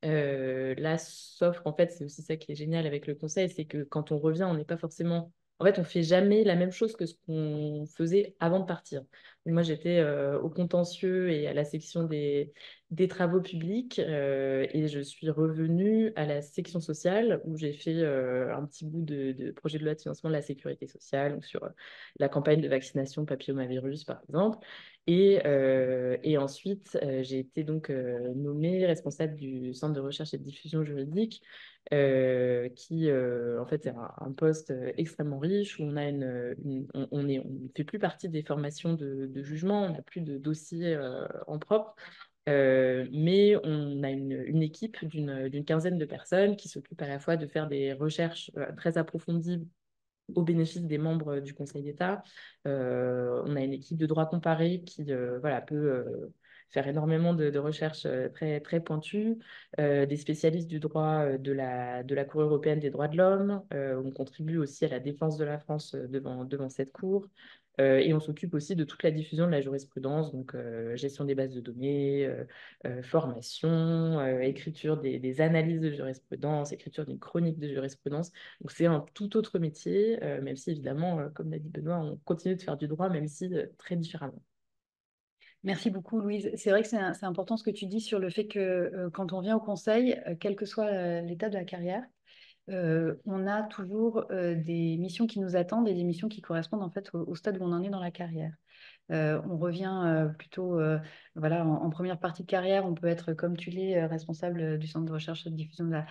là s'offre, en fait, c'est aussi ça qui est génial avec le Conseil, c'est que quand on revient, on n'est pas forcément... En fait, on fait jamais la même chose que ce qu'on faisait avant de partir. Moi, j'étais au contentieux et à la section des travaux publics et je suis revenue à la section sociale où j'ai fait un petit bout de projet de loi de financement de la sécurité sociale, donc sur la campagne de vaccination papillomavirus, par exemple. Et ensuite, j'ai été donc nommée responsable du Centre de recherche et de diffusion juridique, qui en fait est un poste extrêmement riche où on a on ne fait plus partie des formations de jugement, on n'a plus de dossiers en propre. Mais on a une équipe d'une quinzaine de personnes qui s'occupent à la fois de faire des recherches très approfondies au bénéfice des membres du Conseil d'État. On a une équipe de droit comparé qui voilà, peut faire énormément de recherches très, très pointues, des spécialistes du droit de la Cour européenne des droits de l'homme. On contribue aussi à la défense de la France devant cette Cour. Et on s'occupe aussi de toute la diffusion de la jurisprudence, donc gestion des bases de données, formation, écriture des analyses de jurisprudence, écriture d'une chronique de jurisprudence. Donc c'est un tout autre métier, même si évidemment, comme l'a dit Benoît, on continue de faire du droit, même si très différemment. Merci beaucoup, Louise. C'est vrai que c'est important ce que tu dis sur le fait que quand on vient au conseil, quelle que soit l'étape de la carrière, on a toujours des missions qui nous attendent et des missions qui correspondent en fait au stade où on en est dans la carrière. On revient plutôt voilà, en première partie de carrière, on peut être, comme tu l'es, responsable du centre de recherche et de diffusion de la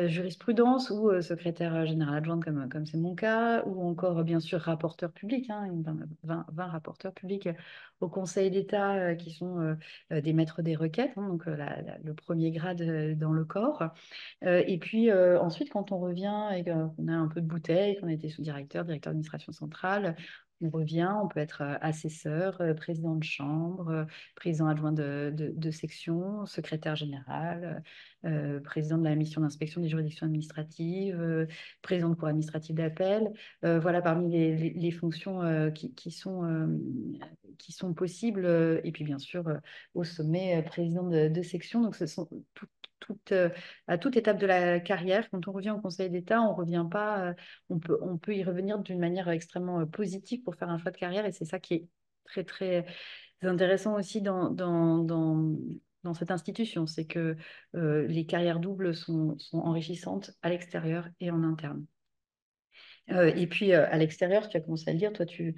jurisprudence ou secrétaire général adjointe comme c'est mon cas, ou encore bien sûr rapporteur public, hein, 20 rapporteurs publics au Conseil d'État qui sont des maîtres des requêtes, hein, donc le premier grade dans le corps. Et puis ensuite, quand on revient et qu'on a un peu de bouteille, qu'on a été sous-directeur, directeur d'administration centrale, On revient, on peut être assesseur, président de chambre, président adjoint de section, secrétaire général, président de la mission d'inspection des juridictions administratives, président de cour administrative d'appel. Voilà parmi les fonctions qui sont possibles. Et puis bien sûr, au sommet, président de section. Donc ce sont à toute étape de la carrière. Quand on revient au Conseil d'État, on revient pas, on peut y revenir d'une manière extrêmement positive pour faire un choix de carrière, et c'est ça qui est très, très intéressant aussi dans cette institution, c'est que les carrières doubles sont enrichissantes à l'extérieur et en interne. Et puis, à l'extérieur, tu as commencé à le dire, toi, tu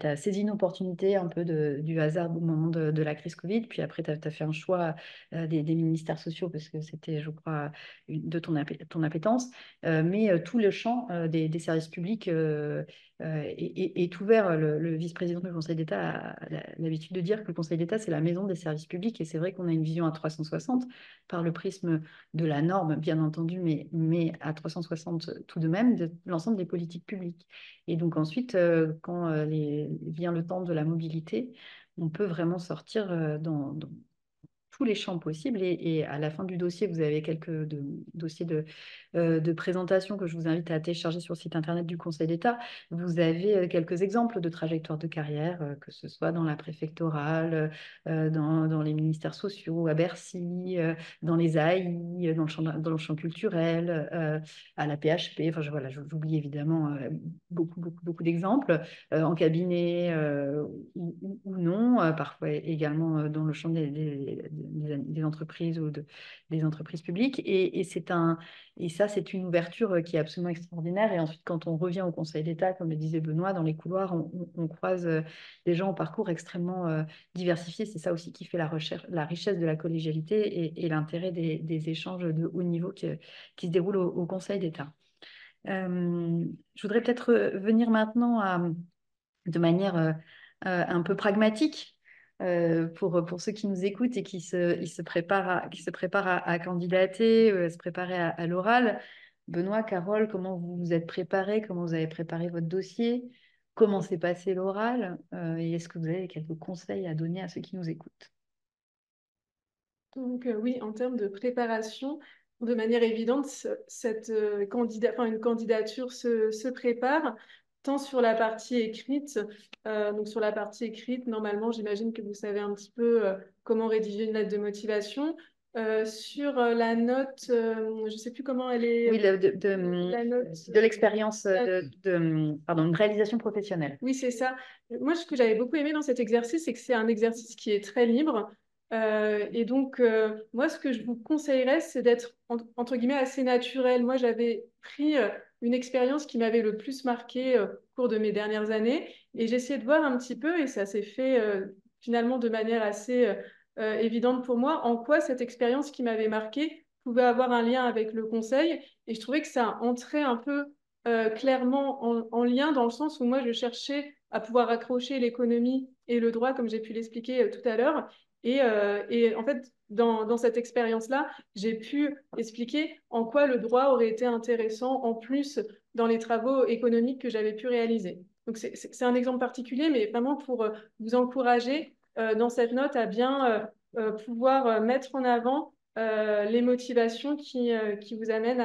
as saisi une opportunité un peu du hasard au moment de la crise Covid. Puis après, tu as fait un choix des ministères sociaux parce que c'était, je crois, de ton appétence. Mais tout le champ des services publics est ouvert. Le vice-président du Conseil d'État a l'habitude de dire que le Conseil d'État, c'est la maison des services publics. Et c'est vrai qu'on a une vision à 360 par le prisme de la norme, bien entendu, mais à 360 tout de même, de l'ensemble des politiques publiques. Et donc ensuite, quand vient le temps de la mobilité, on peut vraiment sortir dans tous les champs possibles. Et à la fin du dossier, vous avez quelques dossiers de présentation que je vous invite à télécharger sur le site internet du Conseil d'État. Vous avez quelques exemples de trajectoires de carrière, que ce soit dans la préfectorale, dans les ministères sociaux, à Bercy, dans les AI, dans le champ culturel, à la PHP. Enfin, voilà, j'oublie évidemment beaucoup d'exemples, en cabinet ou non, parfois également dans le champ des entreprises ou des entreprises publiques. Et ça, c'est une ouverture qui est absolument extraordinaire. Et ensuite, quand on revient au Conseil d'État, comme le disait Benoît, dans les couloirs, on croise des gens au parcours extrêmement diversifiés. C'est ça aussi qui fait la richesse de la collégialité et l'intérêt des échanges de haut niveau qui se déroulent au Conseil d'État. Je voudrais peut-être venir maintenant de manière un peu pragmatique pour ceux qui nous écoutent et qui se préparent à candidater, se préparer à l'oral. Benoît, Carole, comment vous vous êtes préparés? Comment vous avez préparé votre dossier? Comment s'est passé l'oral? Et est-ce que vous avez quelques conseils à donner à ceux qui nous écoutent? Donc oui, en termes de préparation, de manière évidente, une candidature se prépare, tant sur la partie écrite. Donc sur la partie écrite, normalement, j'imagine que vous savez un petit peu comment rédiger une lettre de motivation. Sur la note, je ne sais plus comment elle est. Oui, la note, de l'expérience pardon, une réalisation professionnelle. Oui, c'est ça. Moi, ce que j'avais beaucoup aimé dans cet exercice, c'est que c'est un exercice qui est très libre. Et donc, moi, ce que je vous conseillerais, c'est d'être, entre guillemets, assez naturel. Moi, j'avais pris une expérience qui m'avait le plus marqué au cours de mes dernières années. Et j'ai essayé de voir un petit peu, et ça s'est fait finalement de manière assez évidente pour moi, en quoi cette expérience qui m'avait marqué pouvait avoir un lien avec le conseil. Et je trouvais que ça entrait un peu clairement en lien dans le sens où moi, je cherchais à pouvoir raccrocher l'économie et le droit, comme j'ai pu l'expliquer tout à l'heure. Et en fait, dans cette expérience-là, j'ai pu expliquer en quoi le droit aurait été intéressant en plus dans les travaux économiques que j'avais pu réaliser. Donc, c'est un exemple particulier, mais vraiment pour vous encourager dans cette note à bien pouvoir mettre en avant les motivations qui vous amènent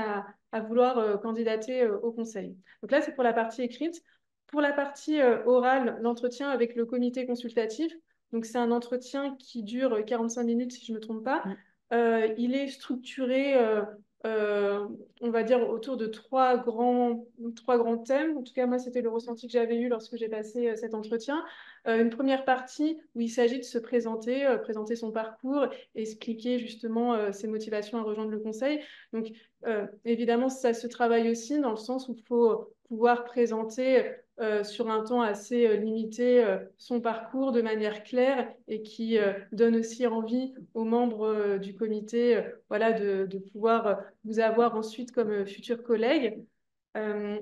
à vouloir candidater au conseil. Donc là, c'est pour la partie écrite. Pour la partie orale, l'entretien avec le comité consultatif, donc c'est un entretien qui dure 45 minutes si je ne me trompe pas. Il est structuré, on va dire, autour de trois grands thèmes. En tout cas, moi, c'était le ressenti que j'avais eu lorsque j'ai passé cet entretien. Une première partie où il s'agit de se présenter, présenter son parcours, expliquer justement ses motivations à rejoindre le conseil. Donc, évidemment, ça se travaille aussi dans le sens où il faut pouvoir présenter sur un temps assez limité son parcours de manière claire et qui donne aussi envie aux membres du comité voilà, de pouvoir vous avoir ensuite comme futurs collègues.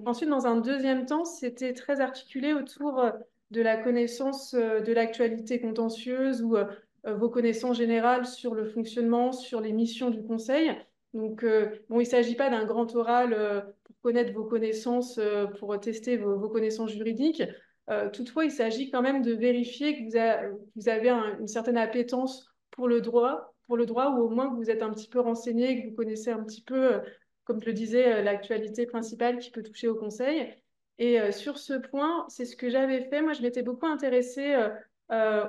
Ensuite, dans un deuxième temps, c'était très articulé autour de la connaissance de l'actualité contentieuse ou vos connaissances générales sur le fonctionnement, sur les missions du conseil. Donc, bon, il ne s'agit pas d'un grand oral pour connaître vos connaissances, pour tester vos connaissances juridiques. Toutefois, il s'agit quand même de vérifier que vous avez une certaine appétence pour le droit, ou au moins que vous êtes un petit peu renseigné, que vous connaissez un petit peu, comme je le disais, l'actualité principale qui peut toucher au conseil. Et sur ce point, c'est ce que j'avais fait. Moi, je m'étais beaucoup intéressée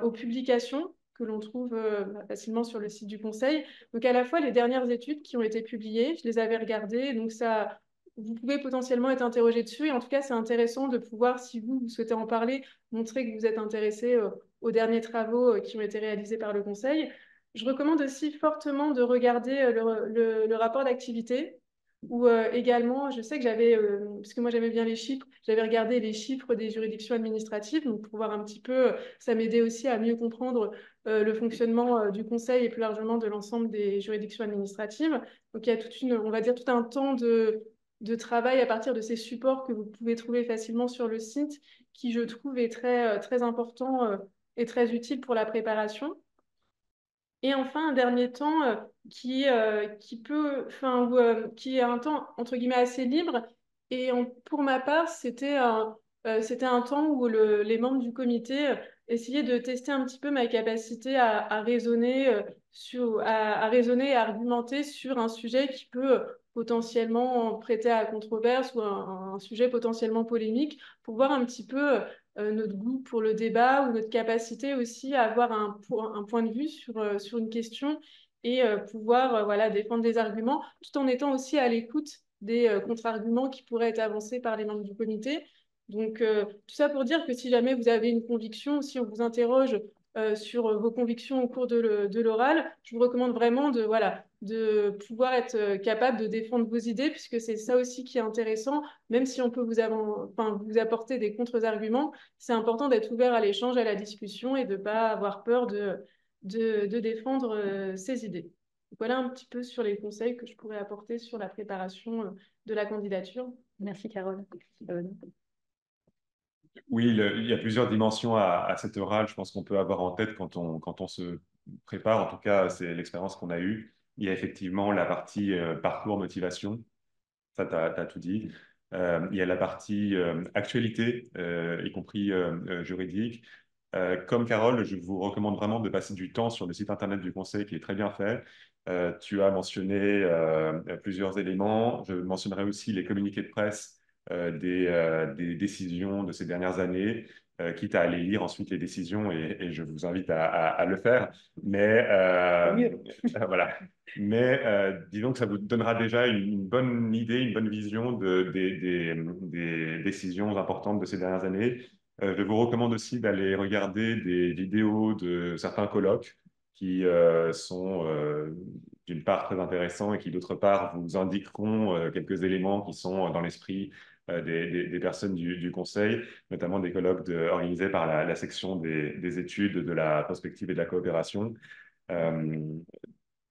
aux publications que l'on trouve facilement sur le site du conseil. Donc, à la fois les dernières études qui ont été publiées, je les avais regardées. Donc, ça, vous pouvez potentiellement être interrogé dessus. Et en tout cas, c'est intéressant de pouvoir, si vous souhaitez en parler, montrer que vous êtes intéressé aux derniers travaux qui ont été réalisés par le conseil. Je recommande aussi fortement de regarder le rapport d'activité ou également, je sais que j'avais, parce que moi j'aimais bien les chiffres, j'avais regardé les chiffres des juridictions administratives, donc pour voir un petit peu, ça m'aidait aussi à mieux comprendre le fonctionnement du conseil et plus largement de l'ensemble des juridictions administratives. Donc il y a on va dire tout un temps de travail à partir de ces supports que vous pouvez trouver facilement sur le site, qui je trouve est très important et très utile pour la préparation. Et enfin, un dernier temps qui peut, enfin, qui est un temps entre guillemets assez libre. Et pour ma part, c'était un temps où les membres du comité essayaient de tester un petit peu ma capacité à raisonner à raisonner et à argumenter sur un sujet qui peut potentiellement prêter à controverse ou un sujet potentiellement polémique, pour voir un petit peu notre goût pour le débat ou notre capacité aussi à avoir un point de vue sur une question et pouvoir voilà, défendre des arguments tout en étant aussi à l'écoute des contre-arguments qui pourraient être avancés par les membres du comité. Donc, tout ça pour dire que si jamais vous avez une conviction, si on vous interroge sur vos convictions au cours de l'oral, je vous recommande vraiment de pouvoir être capable de défendre vos idées, puisque c'est ça aussi qui est intéressant, même si on peut vous apporter des contre-arguments, c'est important d'être ouvert à l'échange, à la discussion et de ne pas avoir peur de défendre ses idées. Donc, voilà un petit peu sur les conseils que je pourrais apporter sur la préparation de la candidature. Merci, Carole. Oui, il y a plusieurs dimensions à cet oral, je pense qu'on peut avoir en tête quand on se prépare. En tout cas, c'est l'expérience qu'on a eue. Il y a effectivement la partie parcours, motivation. Ça, tu as tout dit. Il y a la partie actualité, y compris juridique. Comme Carole, je vous recommande vraiment de passer du temps sur le site internet du Conseil qui est très bien fait. Tu as mentionné plusieurs éléments. Je mentionnerai aussi les communiqués de presse des décisions de ces dernières années, quitte à aller lire ensuite les décisions et je vous invite à le faire. Mais voilà. Mais disons que ça vous donnera déjà une bonne idée, une bonne vision des décisions importantes de ces dernières années. Je vous recommande aussi d'aller regarder des vidéos de certains colloques qui sont d'une part très intéressants et qui d'autre part vous indiqueront quelques éléments qui sont dans l'esprit des personnes du Conseil, notamment des colloques organisés par la section des études de la prospective et de la coopération. Il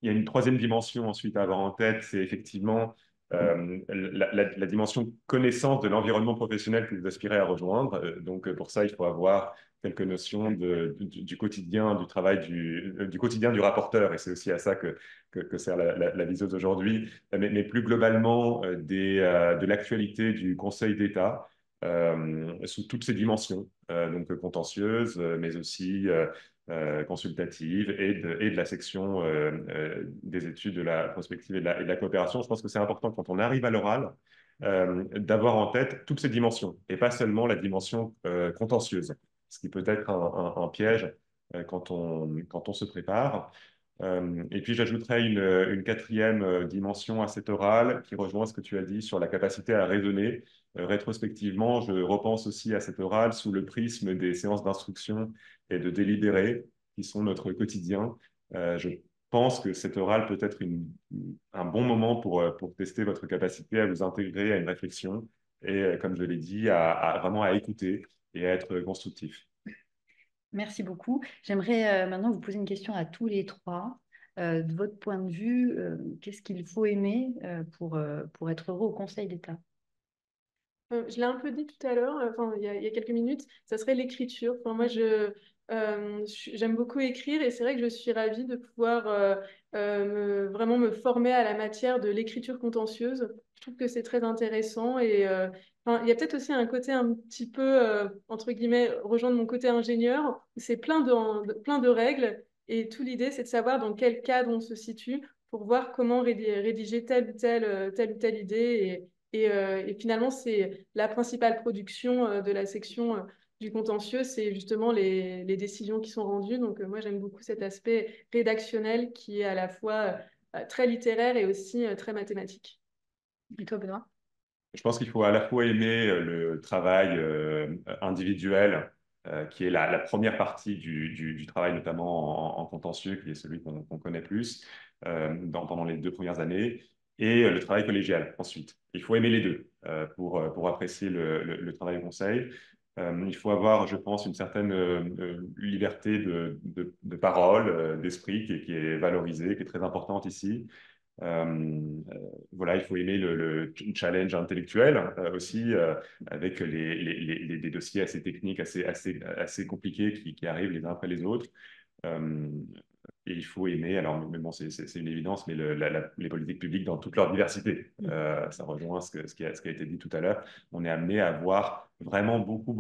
y a une troisième dimension ensuite à avoir en tête, c'est effectivement la dimension connaissance de l'environnement professionnel que vous aspirez à rejoindre. Donc pour ça, il faut avoir quelques notions du quotidien, du travail, du quotidien du rapporteur. Et c'est aussi à ça que sert la viseuse aujourd'hui. Mais plus globalement, de l'actualité du Conseil d'État sous toutes ses dimensions, donc contentieuse, mais aussi consultative et de la section des études de la prospective et de la coopération. Je pense que c'est important quand on arrive à l'oral d'avoir en tête toutes ces dimensions et pas seulement la dimension contentieuse, ce qui peut être un piège quand on se prépare. Et puis j'ajouterais une quatrième dimension à cet oral qui rejoint ce que tu as dit sur la capacité à raisonner. Rétrospectivement, je repense aussi à cet oral sous le prisme des séances d'instruction et de délibéré qui sont notre quotidien. Je pense que cet oral peut être un bon moment pour tester votre capacité à vous intégrer à une réflexion et, comme je l'ai dit, vraiment à écouter et à être constructif. Merci beaucoup. J'aimerais maintenant vous poser une question à tous les trois. De votre point de vue, qu'est-ce qu'il faut aimer pour être heureux au Conseil d'État? Je l'ai un peu dit tout à l'heure, il y a quelques minutes, ça serait l'écriture. Enfin, moi, j'aime beaucoup écrire et c'est vrai que je suis ravie de pouvoir vraiment me former à la matière de l'écriture contentieuse. Je trouve que c'est très intéressant et il y a peut-être aussi un côté un petit peu, entre guillemets, rejoindre mon côté ingénieur. C'est plein de règles et toute l'idée, c'est de savoir dans quel cadre on se situe pour voir comment rédiger telle ou telle idée. Et finalement, c'est la principale production de la section du contentieux, c'est justement les décisions qui sont rendues. Donc, moi, j'aime beaucoup cet aspect rédactionnel qui est à la fois très littéraire et aussi très mathématique. Et toi, Benoît? Je pense qu'il faut à la fois aimer le travail individuel, qui est la première partie du travail, notamment en contentieux, qui est celui qu'on connaît plus pendant les 2 premières années, et le travail collégial ensuite. Il faut aimer les deux pour apprécier le travail au conseil. Il faut avoir, je pense, une certaine liberté de parole, d'esprit qui est valorisée, qui est très importante ici. Voilà, il faut aimer le challenge intellectuel aussi, avec des dossiers assez techniques, assez compliqués qui arrivent les uns après les autres. Euh, et il faut aimer, alors mais bon, c'est une évidence, mais les politiques publiques dans toute leur diversité. Ça rejoint ce qui a été dit tout à l'heure. On est amené à voir vraiment beaucoup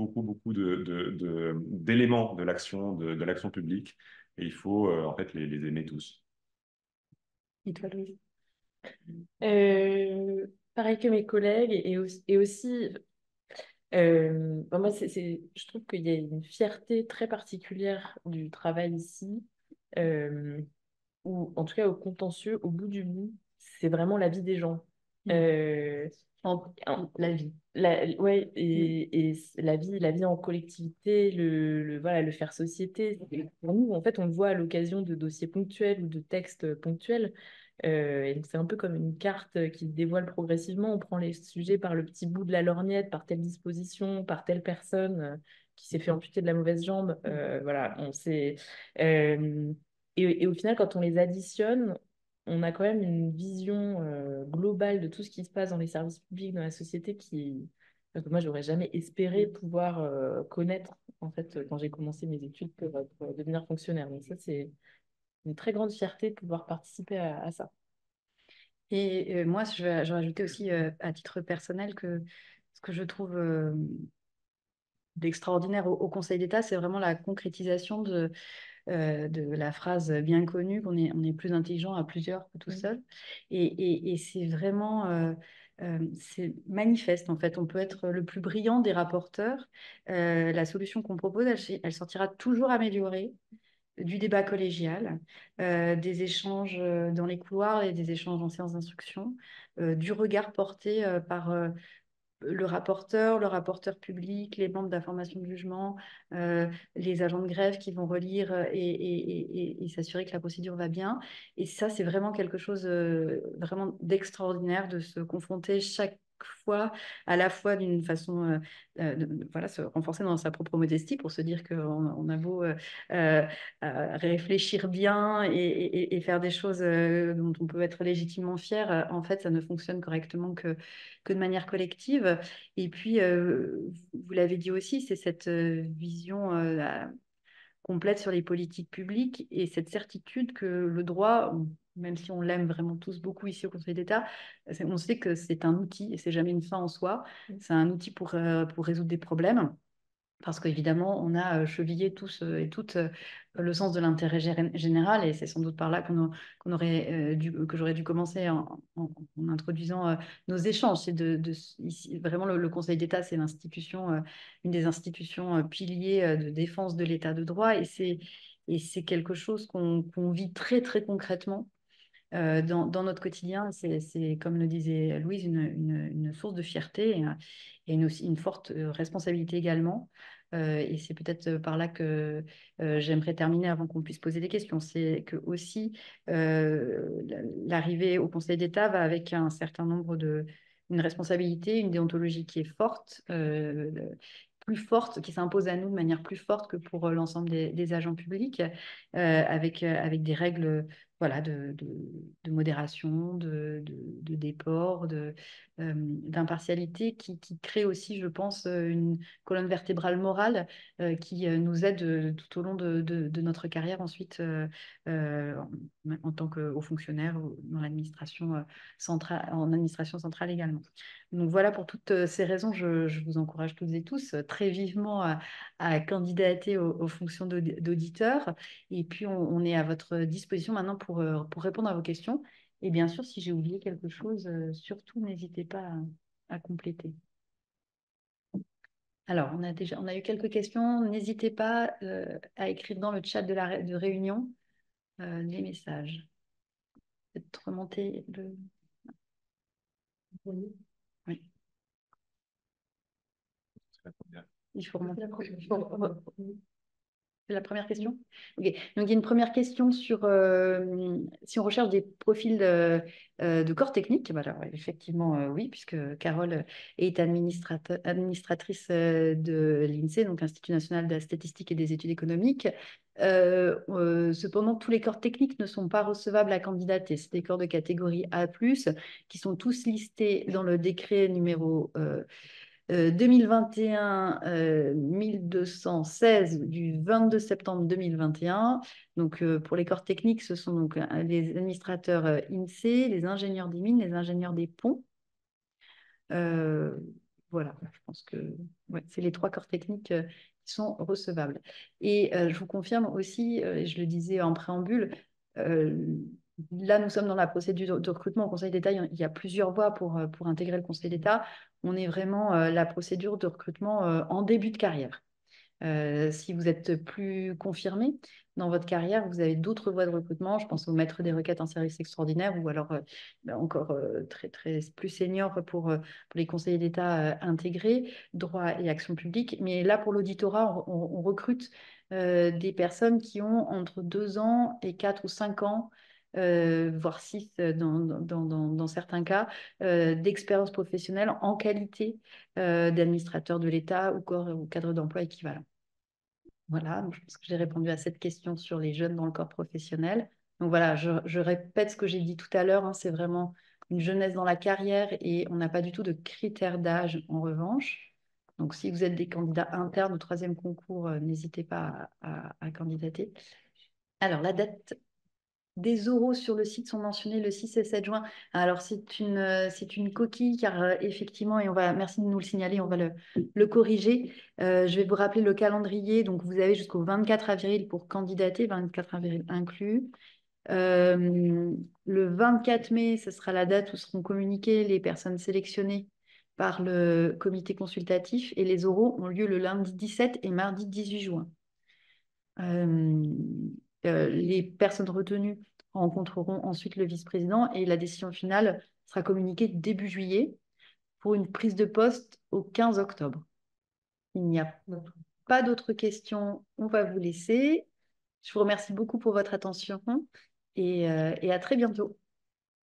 d'éléments de l'action publique, et il faut en fait les aimer tous. Et toi, Louise? Pareil que mes collègues et aussi moi, je trouve qu'il y a une fierté très particulière du travail ici, euh, ou en tout cas au contentieux, au bout du bout, c'est vraiment la vie des gens. Euh, La vie. Ouais, et la vie en collectivité, voilà, le faire société. Pour nous, en fait, on le voit à l'occasion de dossiers ponctuels ou de textes ponctuels. Et donc, c'est un peu comme une carte qui se dévoile progressivement. On prend les sujets par le petit bout de la lorgnette, par telle disposition, par telle personne qui s'est fait amputer de la mauvaise jambe. Voilà, on sait. Et au final, quand on les additionne, on a quand même une vision globale de tout ce qui se passe dans les services publics, dans la société, que moi, j'aurais jamais espéré pouvoir connaître, en fait, quand j'ai commencé mes études pour devenir fonctionnaire. Donc ça, c'est une très grande fierté de pouvoir participer à ça. Et moi, je vais rajouter aussi à titre personnel que ce que je trouve d'extraordinaire au Conseil d'État, c'est vraiment la concrétisation de la phrase bien connue on est plus intelligent à plusieurs que tout seul. Et c'est vraiment c'est manifeste en fait. On peut être le plus brillant des rapporteurs. La solution qu'on propose, elle sortira toujours améliorée du débat collégial, des échanges dans les couloirs et des échanges en séance d'instruction, du regard porté par le rapporteur public, les membres d'information de jugement, les agents de grève qui vont relire et s'assurer que la procédure va bien. Et ça, c'est vraiment quelque chose vraiment d'extraordinaire de se confronter chaque fois, à la fois d'une façon, voilà, se renforcer dans sa propre modestie pour se dire qu'on a beau réfléchir bien et faire des choses dont on peut être légitimement fier, en fait, ça ne fonctionne correctement que de manière collective. Et puis, vous l'avez dit aussi, c'est cette vision complète sur les politiques publiques et cette certitude que le droit, même si on l'aime vraiment tous beaucoup ici au Conseil d'État, on sait que c'est un outil et c'est jamais une fin en soi. C'est un outil pour résoudre des problèmes. Parce qu'évidemment, on a chevillé tous et toutes le sens de l'intérêt général, et c'est sans doute par là qu'on aurait que j'aurais dû commencer en introduisant nos échanges. C'est ici, vraiment le Conseil d'État, c'est l'institution, une des institutions piliers de défense de l'État de droit, et c'est quelque chose qu'on vit très très concrètement. Dans notre quotidien, c'est, comme le disait Louise, une source de fierté et aussi une forte responsabilité également. Et c'est peut-être par là que j'aimerais terminer avant qu'on puisse poser des questions. C'est que aussi l'arrivée au Conseil d'État va avec un certain nombre une responsabilité, une déontologie qui est forte, plus forte, qui s'impose à nous de manière plus forte que pour l'ensemble des agents publics, avec des règles voilà, de modération, de déport, d'impartialité qui crée aussi, je pense, une colonne vertébrale morale qui nous aide tout au long de notre carrière ensuite en tant que haut fonctionnaire ou dans l'administration centrale, en administration centrale également. Donc voilà, pour toutes ces raisons, je vous encourage toutes et tous très vivement à candidater aux fonctions d'auditeur. Et puis, on est à votre disposition maintenant pour répondre à vos questions. Et bien sûr, si j'ai oublié quelque chose, surtout, n'hésitez pas à compléter. Alors, on a eu quelques questions. N'hésitez pas à écrire dans le chat de réunion les messages. Peut-être remonter le... Oui. Il faut remonter. C'est la première question. Okay. Donc, il y a une première question sur si on recherche des profils de corps technique. Bah, alors, effectivement, oui, puisque Carole est administratrice de l'INSEE, donc Institut national de la statistique et des études économiques. Cependant, tous les corps techniques ne sont pas recevables à candidater. C'est des corps de catégorie A+, qui sont tous listés dans le décret numéro 2021-1216 du 22 septembre 2021. Donc, pour les corps techniques, ce sont donc les administrateurs INSEE, les ingénieurs des mines, les ingénieurs des ponts. Voilà, je pense que ouais, c'est les 3 corps techniques qui sont recevables. Et je vous confirme aussi, et je le disais en préambule, là, nous sommes dans la procédure de recrutement au Conseil d'État. Il y a plusieurs voies pour intégrer le Conseil d'État. On est vraiment la procédure de recrutement en début de carrière. Si vous êtes plus confirmé dans votre carrière, vous avez d'autres voies de recrutement. Je pense au maître des requêtes en service extraordinaire ou alors encore très, très plus senior pour les conseillers d'État intégrés, droit et action publique. Mais là, pour l'auditorat, on recrute des personnes qui ont entre 2 ans et 4 ou 5 ans voire 6 dans certains cas, d'expérience professionnelle en qualité d'administrateur de l'État ou cadre d'emploi équivalent. Voilà, donc je pense que j'ai répondu à cette question sur les jeunes dans le corps professionnel. Donc voilà, je répète ce que j'ai dit tout à l'heure, hein, c'est vraiment une jeunesse dans la carrière et on n'a pas du tout de critères d'âge en revanche. Donc si vous êtes des candidats internes au 3e concours, n'hésitez pas à candidater. Alors la date des oraux sur le site sont mentionnés le 6 et 7 juin. Alors, c'est une coquille, car effectivement, et merci de nous le signaler, on va le corriger. Je vais vous rappeler le calendrier. Donc, vous avez jusqu'au 24 avril pour candidater, 24 avril inclus. Le 24 mai, ce sera la date où seront communiquées les personnes sélectionnées par le comité consultatif et les oraux ont lieu le lundi 17 et mardi 18 juin. Les personnes retenues rencontreront ensuite le vice-président et la décision finale sera communiquée début juillet pour une prise de poste au 15 octobre. Il n'y a pas d'autres questions. On va vous laisser. Je vous remercie beaucoup pour votre attention et à très bientôt.